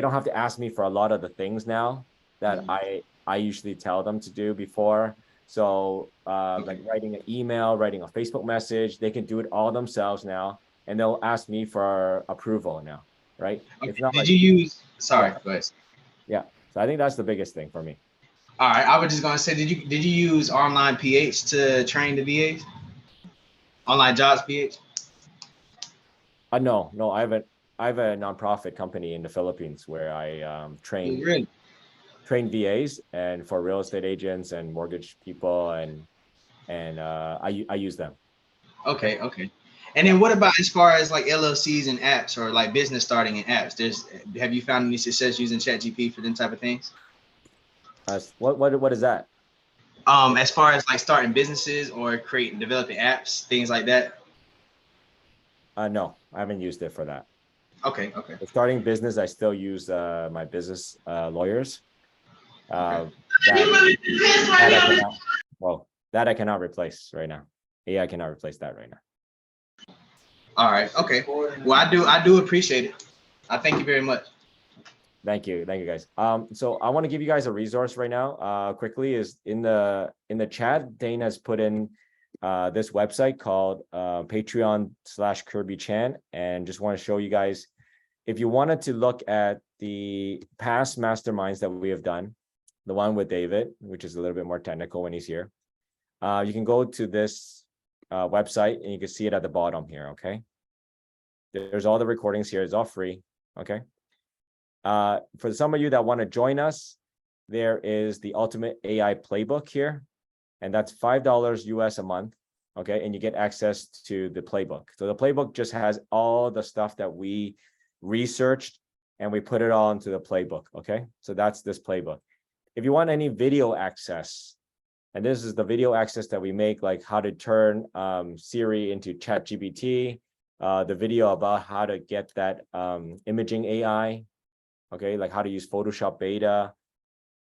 don't have to ask me for a lot of the things now that I usually tell them to do before. So like writing an email, writing a Facebook message, they can do it all themselves now, and they'll ask me for approval now, right? Okay. It's not Did like, you use? Sorry, yeah. go ahead. Yeah. So I think that's the biggest thing for me. All right. I was just gonna say, did you use Online PH to train the VAs? Online Jobs PH? No, I have a nonprofit company in the Philippines where I train VAs and for real estate agents and mortgage people, and I use them. Okay. Okay. And then what about as far as like LLCs and apps or like business starting in apps? Have you found any success using ChatGPT for them type of things? What is that? As far as like starting businesses or developing apps, things like that. No, I haven't used it for that. Okay. Okay. For starting business, I still use my business lawyers. That I cannot replace right now. AI cannot replace that right now. All right. Okay. Well, I do appreciate it. I thank you very much. Thank you guys. So I want to give you guys a resource right now. Quickly, is in the chat. Dane has put in this website called Patreon/Kirby Chan, and just want to show you guys, if you wanted to look at the past masterminds that we have done, the one with David, which is a little bit more technical when he's here, you can go to this website and you can see it at the bottom here. Okay, there's all the recordings here. It's all free. Okay. For some of you that want to join us, there is the Ultimate AI Playbook here, and that's $5 US a month. Okay, and you get access to the playbook. So the playbook just has all the stuff that we researched and we put it all into the playbook. Okay, so that's this playbook. If you want any video access, and this is the video access that we make, like how to turn Siri into ChatGPT, the video about how to get that imaging AI. Okay, like how to use Photoshop beta.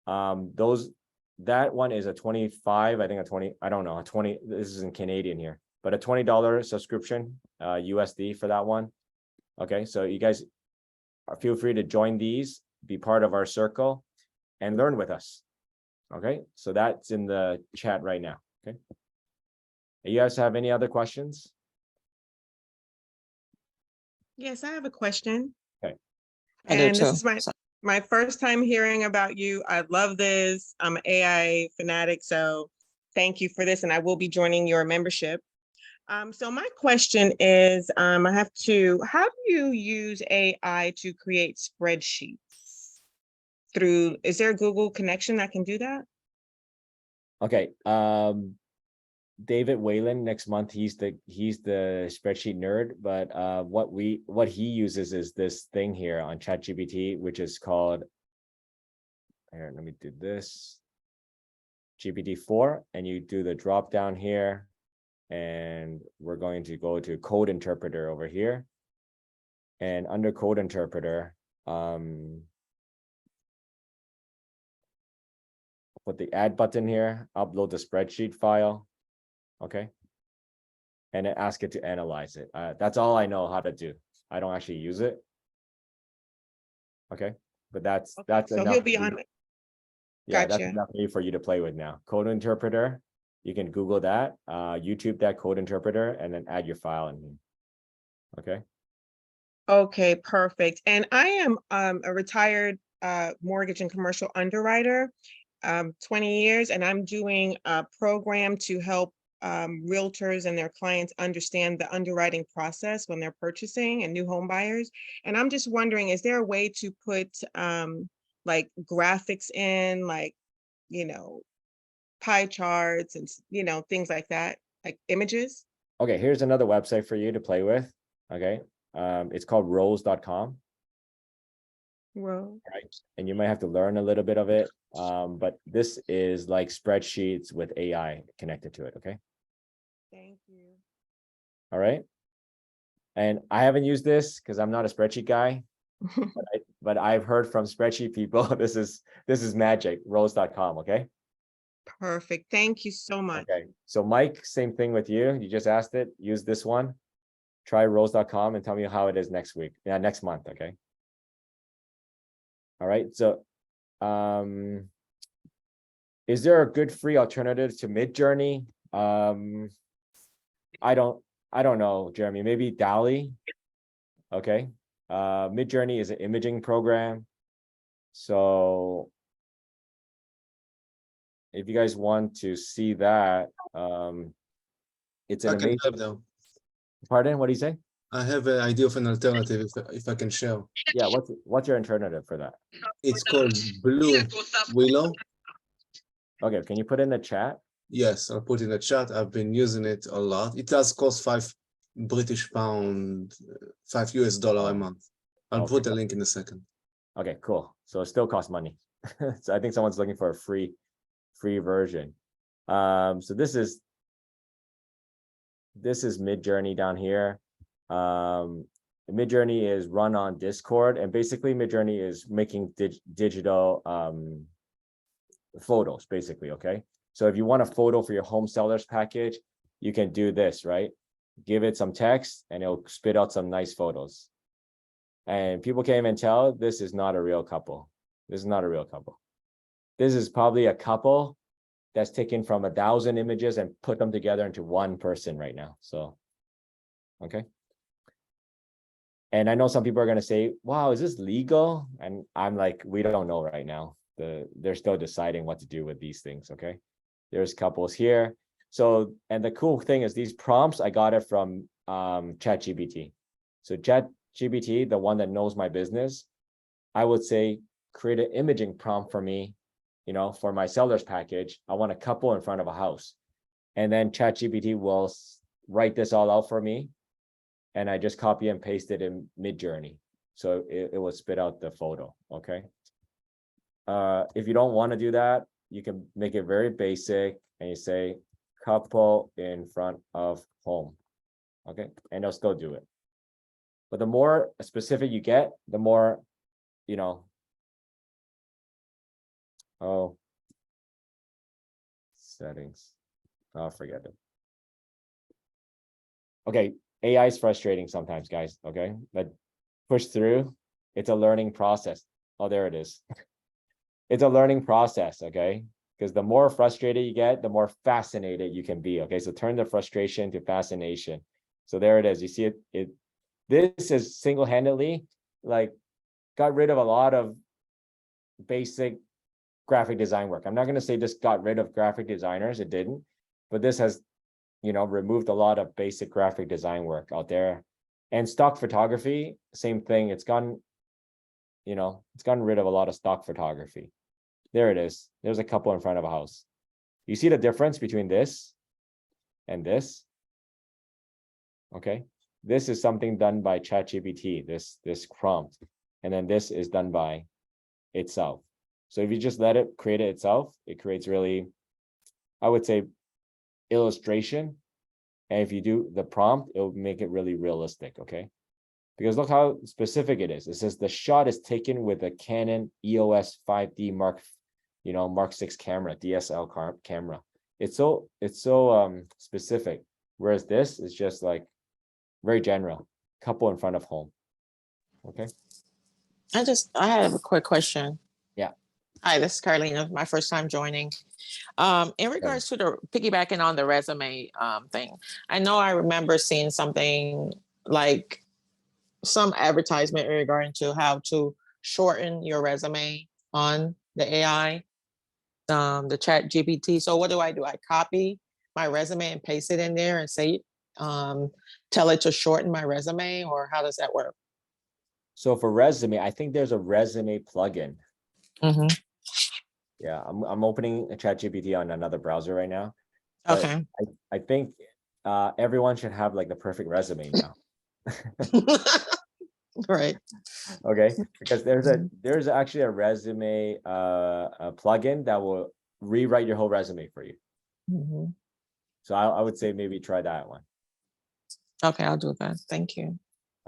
That one is a 25, I think a 20, I don't know, a 20, this is in Canadian here, but a $20 subscription, USD for that one. Okay, so you guys feel free to join these, be part of our circle, and learn with us. Okay, so that's in the chat right now. Okay, you guys have any other questions? Yes, I have a question. Okay. And this is my first time hearing about you. I love this. I'm an AI fanatic, so thank you for this, and I will be joining your membership. So my question is, how do you use AI to create spreadsheets? Is there a Google connection that can do that? Okay, David Whalen next month, he's the spreadsheet nerd, but what he uses is this thing here on ChatGPT, which is called, here, let me do this, GPT-4, and you do the drop down here, and we're going to go to code interpreter over here, and under code interpreter, put the add button here, upload the spreadsheet file. Okay. And then ask it to analyze it. That's all I know how to do. I don't actually use it. Okay. But that's So enough. he'll be on it. Yeah, that's Gotcha. enough for you to play with now. Code interpreter. You can Google that, YouTube that code interpreter, and then add your file in here. Okay. Okay, perfect. And I am a retired mortgage and commercial underwriter, 20 years, and I'm doing a program to help realtors and their clients understand the underwriting process when they're purchasing and new home buyers. And I'm just wondering, is there a way to put like graphics in, like, pie charts and, things like that, like images? Okay, here's another website for you to play with. Okay. It's called rose.com. Well, Right. And you might have to learn a little bit of it. But this is like spreadsheets with AI connected to it. Okay. thank you. All right. And I haven't used this because I'm not a spreadsheet guy, but I've heard from spreadsheet people, this is magic, rose.com. Okay. Perfect. Thank you so much. Okay. So Mike, same thing with you. You just asked it, use this one, try rose.com and tell me how it is next week. Yeah, next month. Okay. All right. So, is there a good free alternative to Midjourney? I don't know, Jeremy, maybe DALL-E. Okay. Midjourney is an imaging program. So if you guys want to see that, it's an I can amazing. help them. Pardon, what do you say? I have an idea of an alternative if I can share. Yeah, what's your alternative for that? It's called Blue Willow. Okay, can you put in the chat? Yes, I'll put in the chat. I've been using it a lot. It does cost £5 British, $5 US a month. I'll Okay. put a link in a second. Okay, cool. So it still costs money. So I think someone's looking for a free version. So this is Midjourney down here. Midjourney is run on Discord, and basically Midjourney is making digital photos, basically. Okay. So if you want a photo for your home sellers package, you can do this, right? Give it some text and it'll spit out some nice photos. And people can't even tell this is not a real couple. This is not a real couple. This is probably a couple that's taken from 1,000 images and put them together into one person right now. So, okay. And I know some people are going to say, wow, is this legal? And I'm like, we don't know right now. They're still deciding what to do with these things. Okay. There's couples here. So, and the cool thing is these prompts, I got it from ChatGPT. So ChatGPT, the one that knows my business, I would say, create an imaging prompt for me, for my seller's package. I want a couple in front of a house. And then ChatGPT will write this all out for me. And I just copy and paste it in Midjourney. So it will spit out the photo. Okay. If you don't want to do that, you can make it very basic and you say couple in front of home. Okay. And they'll still do it. But the more specific you get, the more, settings. I'll forget it. Okay. AI is frustrating sometimes, guys. Okay. But push through. It's a learning process. Oh, there it is. It's a learning process. Okay. Because the more frustrated you get, the more fascinated you can be. Okay. So turn the frustration to fascination. So there it is. You see it. This is single-handedly got rid of a lot of basic graphic design work. I'm not going to say this got rid of graphic designers. It didn't. But this has, removed a lot of basic graphic design work out there. And stock photography, same thing. It's gotten rid of a lot of stock photography. There it is. There's a couple in front of a house. You see the difference between this and this? Okay. This is something done by ChatGPT, this prompt. And then this is done by itself. So if you just let it create it itself, it creates really, I would say, illustration. And if you do the prompt, it'll make it really realistic, okay? Because look how specific it is. It says the shot is taken with a Canon EOS 5D Mark 6 camera, DSL camera. It's so specific. Whereas this is just like very general, couple in front of home. Okay. I have a quick question. Yeah. Hi, this is Carolina, my first time joining. In regards to the piggybacking on the resume thing, I know I remember seeing something like some advertisement regarding to how to shorten your resume on the AI, the ChatGPT. So what do? I copy my resume and paste it in there and say, tell it to shorten my resume, or how does that work? So for resume, I think there's a resume plugin. Mm-hmm. Yeah, I'm opening a ChatGPT on another browser right now. Okay. I think everyone should have like the perfect resume now. Right. Okay, because there's actually a resume a plugin that will rewrite your whole resume for you. Mm-hmm. So I would say maybe try that one. Okay, I'll do that. Thank you.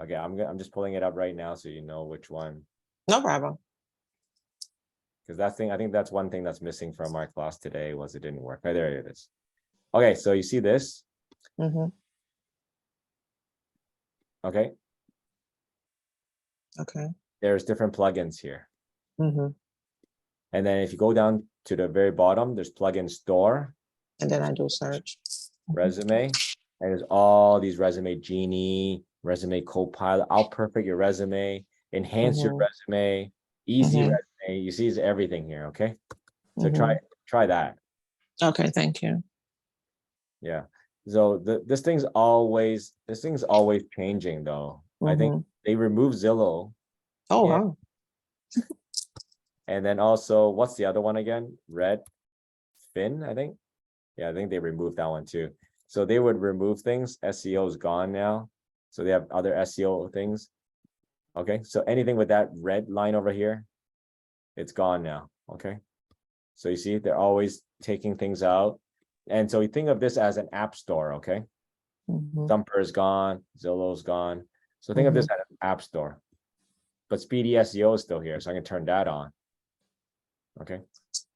Okay, I'm just pulling it up right now so you know which one. No problem. Because I think that's one thing that's missing from our class today was it didn't work. Oh, there it is. Okay, so you see this? Mm-hmm. Okay. Okay. There's different plugins here. Mm-hmm. And then if you go down to the very bottom, there's plugin store. And then I do search. Resume. And there's all these resume genie, resume copilot. I'll perfect your resume, enhance your resume, easy resume. You see it's everything here. Okay. So try that. Okay, thank you. Yeah. So this thing's always changing though. I think they removed Zillow. Oh, wow. And then also, what's the other one again? Redfin, I think. Yeah, I think they removed that one too. So they would remove things. SEO is gone now. So they have other SEO things. Okay, so anything with that red line over here, it's gone now. Okay. So you see, they're always taking things out. And so you think of this as an app store, okay? Thumper is gone, Zillow's gone. So think of this as an app store. But Speedy SEO is still here, so I can turn that on. Okay.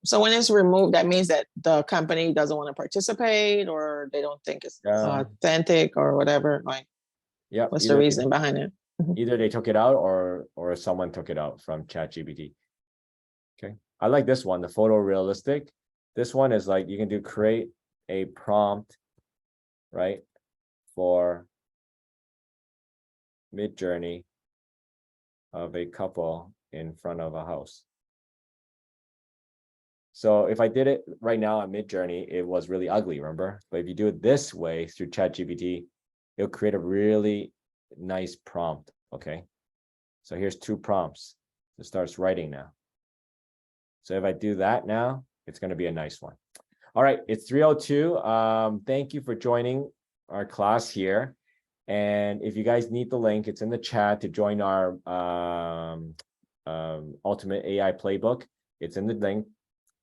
So when it's removed, that means that the company doesn't want to participate, or they don't think it's authentic or whatever. Like, yeah, what's the reason behind it? Either they took it out or someone took it out from ChatGPT. Okay. I like this one, the photorealistic. This one is like you can create a prompt, right, for mid-journey of a couple in front of a house. So if I did it right now at mid-journey, it was really ugly, remember? But if you do it this way through ChatGPT, it'll create a really nice prompt, okay? So here's 2 prompts. It starts writing now. So if I do that now, it's going to be a nice one. All right, it's 3:02. Thank you for joining our class here. And if you guys need the link, it's in the chat to join our Ultimate AI Playbook. It's in the link.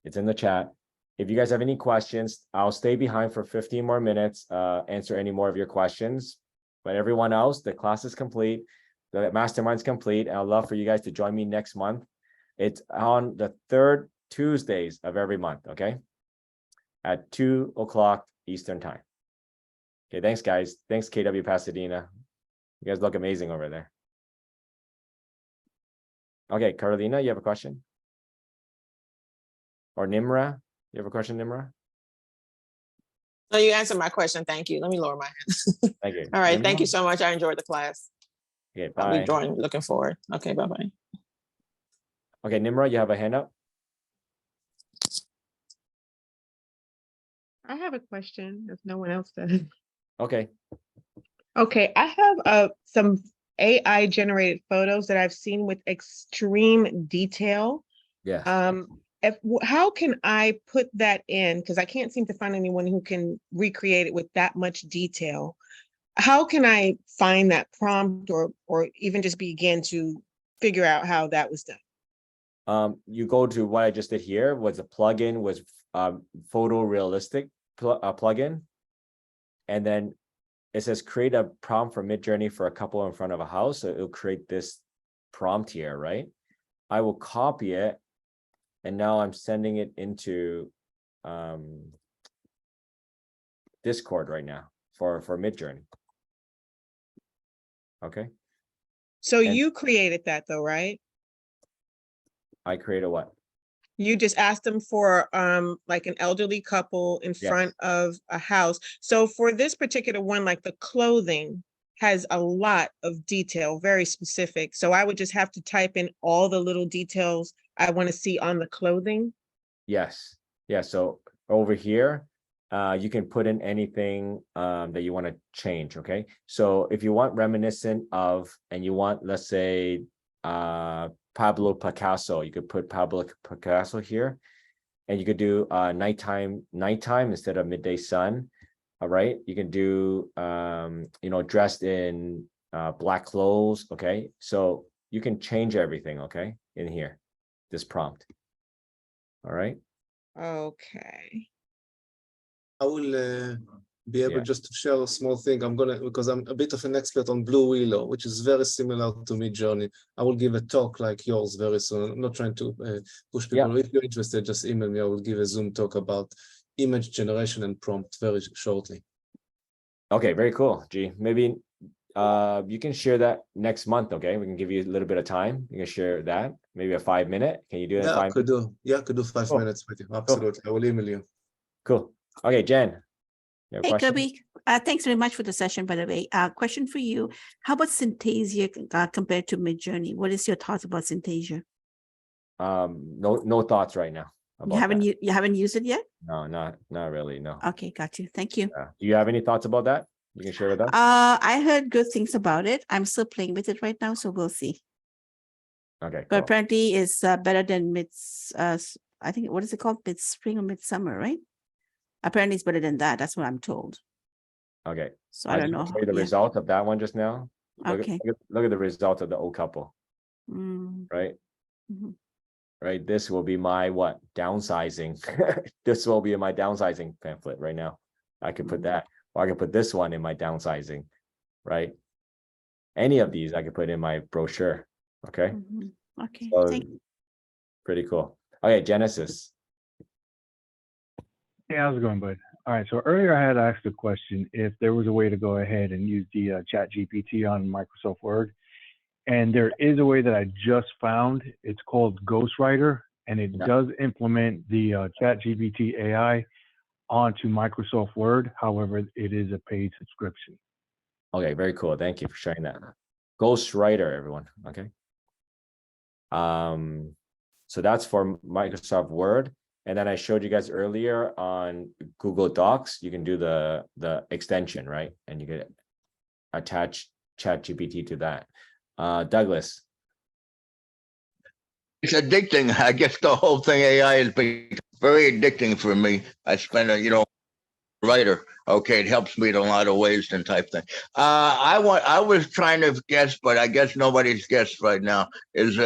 It's in the chat. If you guys have any questions, I'll stay behind for 15 more minutes, answer any more of your questions. But everyone else, the class is complete. The mastermind's complete. And I'd love for you guys to join me next month. It's on the 3rd Tuesdays of every month, okay? At 2 o'clock Eastern time. Okay, thanks, guys. Thanks, KW Pasadena. You guys look amazing over there. Okay, Carolina, you have a question? Or Nimra? You have a question, Nimra? No, you answered my question. Thank you. Let me lower my hand. Thank you. All right. Nimra? Thank you so much. I enjoyed the class. Okay, I'll be bye. joining. Looking forward. Okay, bye-bye. Okay, Nimra, you have a hand up? I have a question if no one else does. Okay, Okay, I have some AI generated photos that I've seen with extreme detail. yes. How can I put that in? Because I can't seem to find anyone who can recreate it with that much detail. How can I find that prompt or even just begin to figure out how that was done? You go to what I just did here was a plugin was photorealistic plugin, and then it says create a prompt for Midjourney for a couple in front of a house. So it'll create this prompt here, right? I will copy it, and now I'm sending it into Discord right now for Midjourney. Okay. So And- you created that though, right? I created what? You just asked them for like an elderly couple in Yes. front of a house. So for this particular one, like the clothing has a lot of detail, very specific. So I would just have to type in all the little details I want to see on the clothing. Yes. Yeah. So over here, you can put in anything that you want to change. Okay. So if you want reminiscent of, and you want, let's say, Pablo Picasso, you could put Pablo Picasso here, and you could do nighttime instead of midday sun. All right. You can do dressed in black clothes. Okay. So you can change everything, okay, in here, this prompt. All right. Okay. I will be able Yeah. just to share a small thing. Because I'm a bit of an expert on Blue Willow, which is very similar to Midjourney. I will give a talk like yours very soon. I'm not trying to push people. If you're interested, just email me. I will give a Zoom talk about image generation and prompt very shortly. Okay, very cool, G. Maybe you can share that next month, okay? We can give you a little bit of time. You can share that, maybe a 5-minute. Can you do it in Yeah, 5 minutes? I could do 5 Cool. minutes with you. Absolutely. I will email you. Cool. Okay, Jen. You have a Hey, question? Kirby. Thanks very much for the session, by the way. Question for you. How about Synthesia compared to Midjourney? What is your thoughts about Synthesia? No thoughts right now about You haven't used it yet? No, not really, no. Okay, got you. Thank you. Do you have any thoughts about that you can share with us? I heard good things about it. I'm still playing with it right now, so we'll see. Okay, But cool. apparently it's better than I think, what is it called? Mid-spring or midsummer, right? Apparently it's better than that. That's what I'm told. Okay. So I don't just know. show you the Yeah. result of that one just now. Okay. Look at the result of the old couple, Mm, right? mhm. Right. This will be my what? Downsizing. This will be my downsizing pamphlet right now. I could put that, or I could put this one in my downsizing, right? Any of these I could put in my brochure. Okay. Mhm. Okay. So Thank you. pretty cool. Okay, Genesis. Hey, how's it going, bud? All right, so earlier I had asked a question if there was a way to go ahead and use the ChatGPT on Microsoft Word. And there is a way that I just found. It's called Ghostwriter, and it does implement the ChatGPT AI onto Microsoft Word. However, it is a paid subscription. Okay, very cool. Thank you for sharing that. Ghostwriter, everyone. Okay. So that's for Microsoft Word. And then I showed you guys earlier on Google Docs, you can do the extension, right? And you can attach ChatGPT to that. Douglas. It's addicting. I guess the whole thing AI has been very addicting for me. I spend writer. Okay, it helps me in a lot of ways and type thing. I was trying to guess, but I guess nobody's guessed right now. Is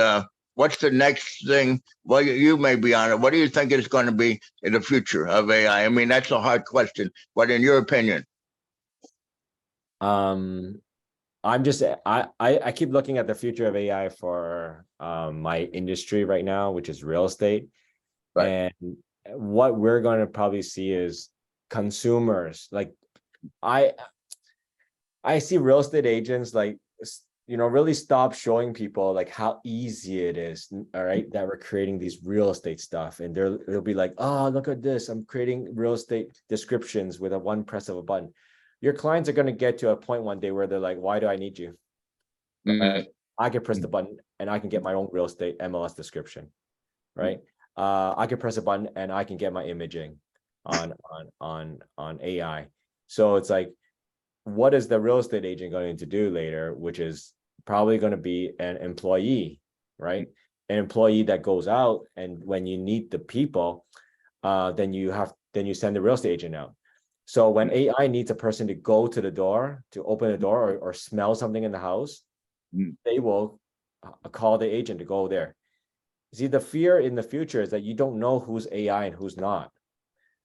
what's the next thing? Well, you may be on it. What do you think is going to be in the future of AI? I mean, that's a hard question. But in your opinion? I keep looking at the future of AI for my industry right now, which is real estate. Right. And what we're going to probably see is consumers. Like I see real estate agents like really stop showing people like how easy it is, all right, that we're creating these real estate stuff, and they'll be like, oh, look at this, I'm creating real estate descriptions with a one press of a button. Your clients are going to get to a point one day where they're like, why do I need you? Right? I can press the button and I can get my own real estate MLS description, right? I can press a button and I can get my imaging, on AI. So it's like, what is the real estate agent going to do later, which is probably going to be an employee, right? An employee that goes out, and when you need the people, then you send the real estate agent out. So when AI needs a person to go to the door, to open the door, or smell something in the house, they will call the agent to go there. See, the fear in the future is that you don't know who's AI and who's not.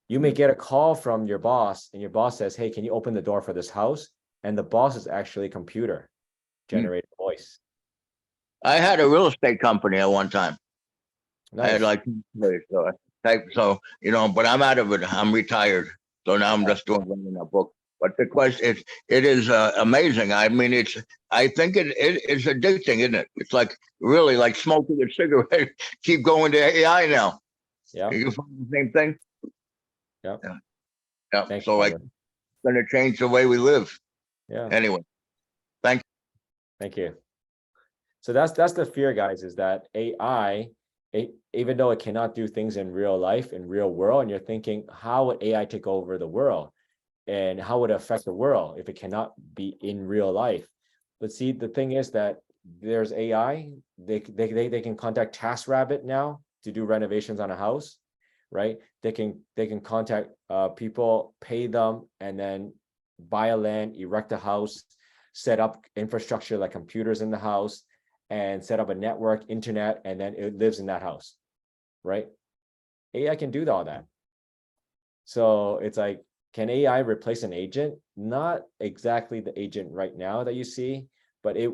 You may get a call from your boss, and your boss says, hey, can you open the door for this house? And the boss is actually a computer generated voice. I had a real estate company at one time. Nice. I had like, so, you know, but I'm out of it. I'm retired. So now I'm just doing running a book. But the question, it is amazing. I mean, I think it's addicting, isn't it? It's like really like smoking a cigarette. Keep going to AI now. Yeah. You find the same thing? Yeah. Yeah. Thanks, So like, it's going to change the way we live. Yeah. Anyway, thank you. So that's the fear, guys, is that AI, even though it cannot do things in real life, in real world, and you're thinking, how would AI take over the world? And how would it affect the world if it cannot be in real life? But see, the thing is that there's AI, they can contact TaskRabbit now to do renovations on a house, right? They can contact people, pay them, and then buy a land, erect a house, set up infrastructure like computers in the house, and set up a network, internet, and then it lives in that house, right? AI can do all that. So it's like, can AI replace an agent? Not exactly the agent right now that you see, but it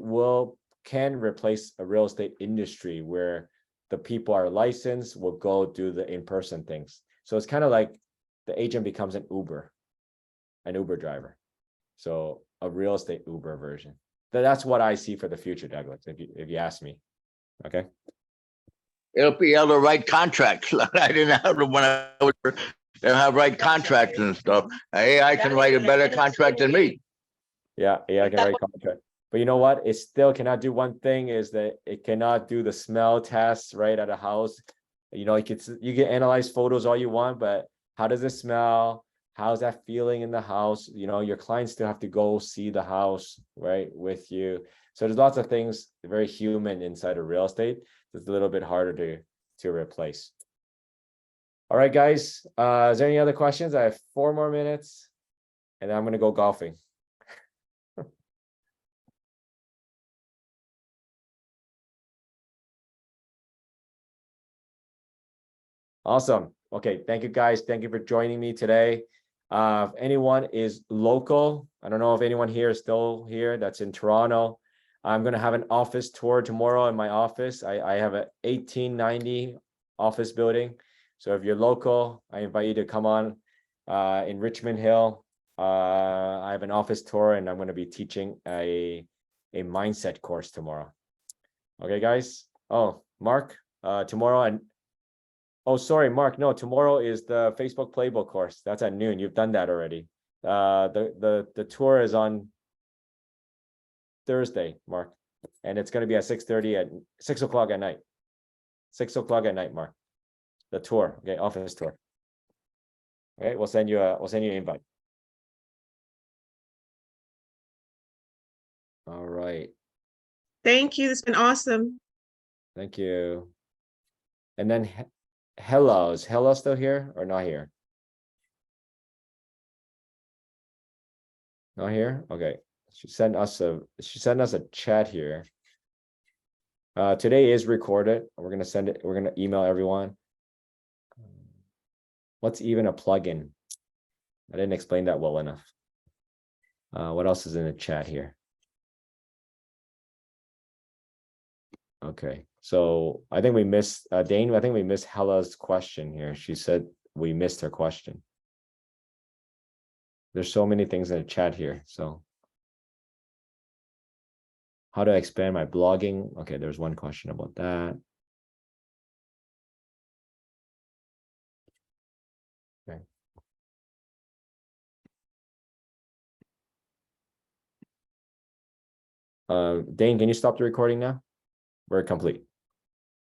can replace a real estate industry where the people are licensed, will go do the in-person things. So it's kind of like the agent becomes an Uber driver. So a real estate Uber version. That's what I see for the future, Douglas, if you ask me. Okay. It'll be able to write contracts. I didn't have them when I was. They'll have write contracts and stuff. AI can write a better contract than me. Yeah, AI can write contract. But you know what? It still cannot do one thing, is that it cannot do the smell tests right at a house. You know, you can analyze photos all you want, but how does it smell? How's that feeling in the house? You know, your clients still have to go see the house, right, with you. So there's lots of things very human inside of real estate. It's a little bit harder to replace. All right, guys. Is there any other questions? I have 4 more minutes, and then I'm going to go golfing. Awesome. Okay. Thank you, guys. Thank you for joining me today. If anyone is local, I don't know if anyone here is still here that's in Toronto. I'm going to have an office tour tomorrow in my office. I have an 1890 office building. So if you're local, I invite you to come on in Richmond Hill. I have an office tour, and I'm going to be teaching a mindset course tomorrow. Okay, guys. Oh, Mark, tomorrow. And oh, sorry, Mark. No, tomorrow is the Facebook Playbook course. That's at noon. You've done that already. The tour is on Thursday, Mark, and it's going to be at 6:30 at 6 o'clock at night. 6 o'clock at night, Mark. The tour, okay, office tour. Okay, we'll send you an invite. All right. Thank you. It's been awesome. Thank you. And then Hello, is Hello still here or not here? Not here? Okay. She sent us a chat here. Today is recorded. We're gonna send it, we're gonna email everyone. What's even a plugin? I didn't explain that well enough. What else is in the chat here? Okay, so I think we missed Dane. I think we missed Hella's question here. She said we missed her question. There's so many things in the chat here. So how to expand my blogging? Okay, there's one question about that. Okay. Dane, can you stop the recording now? We're complete.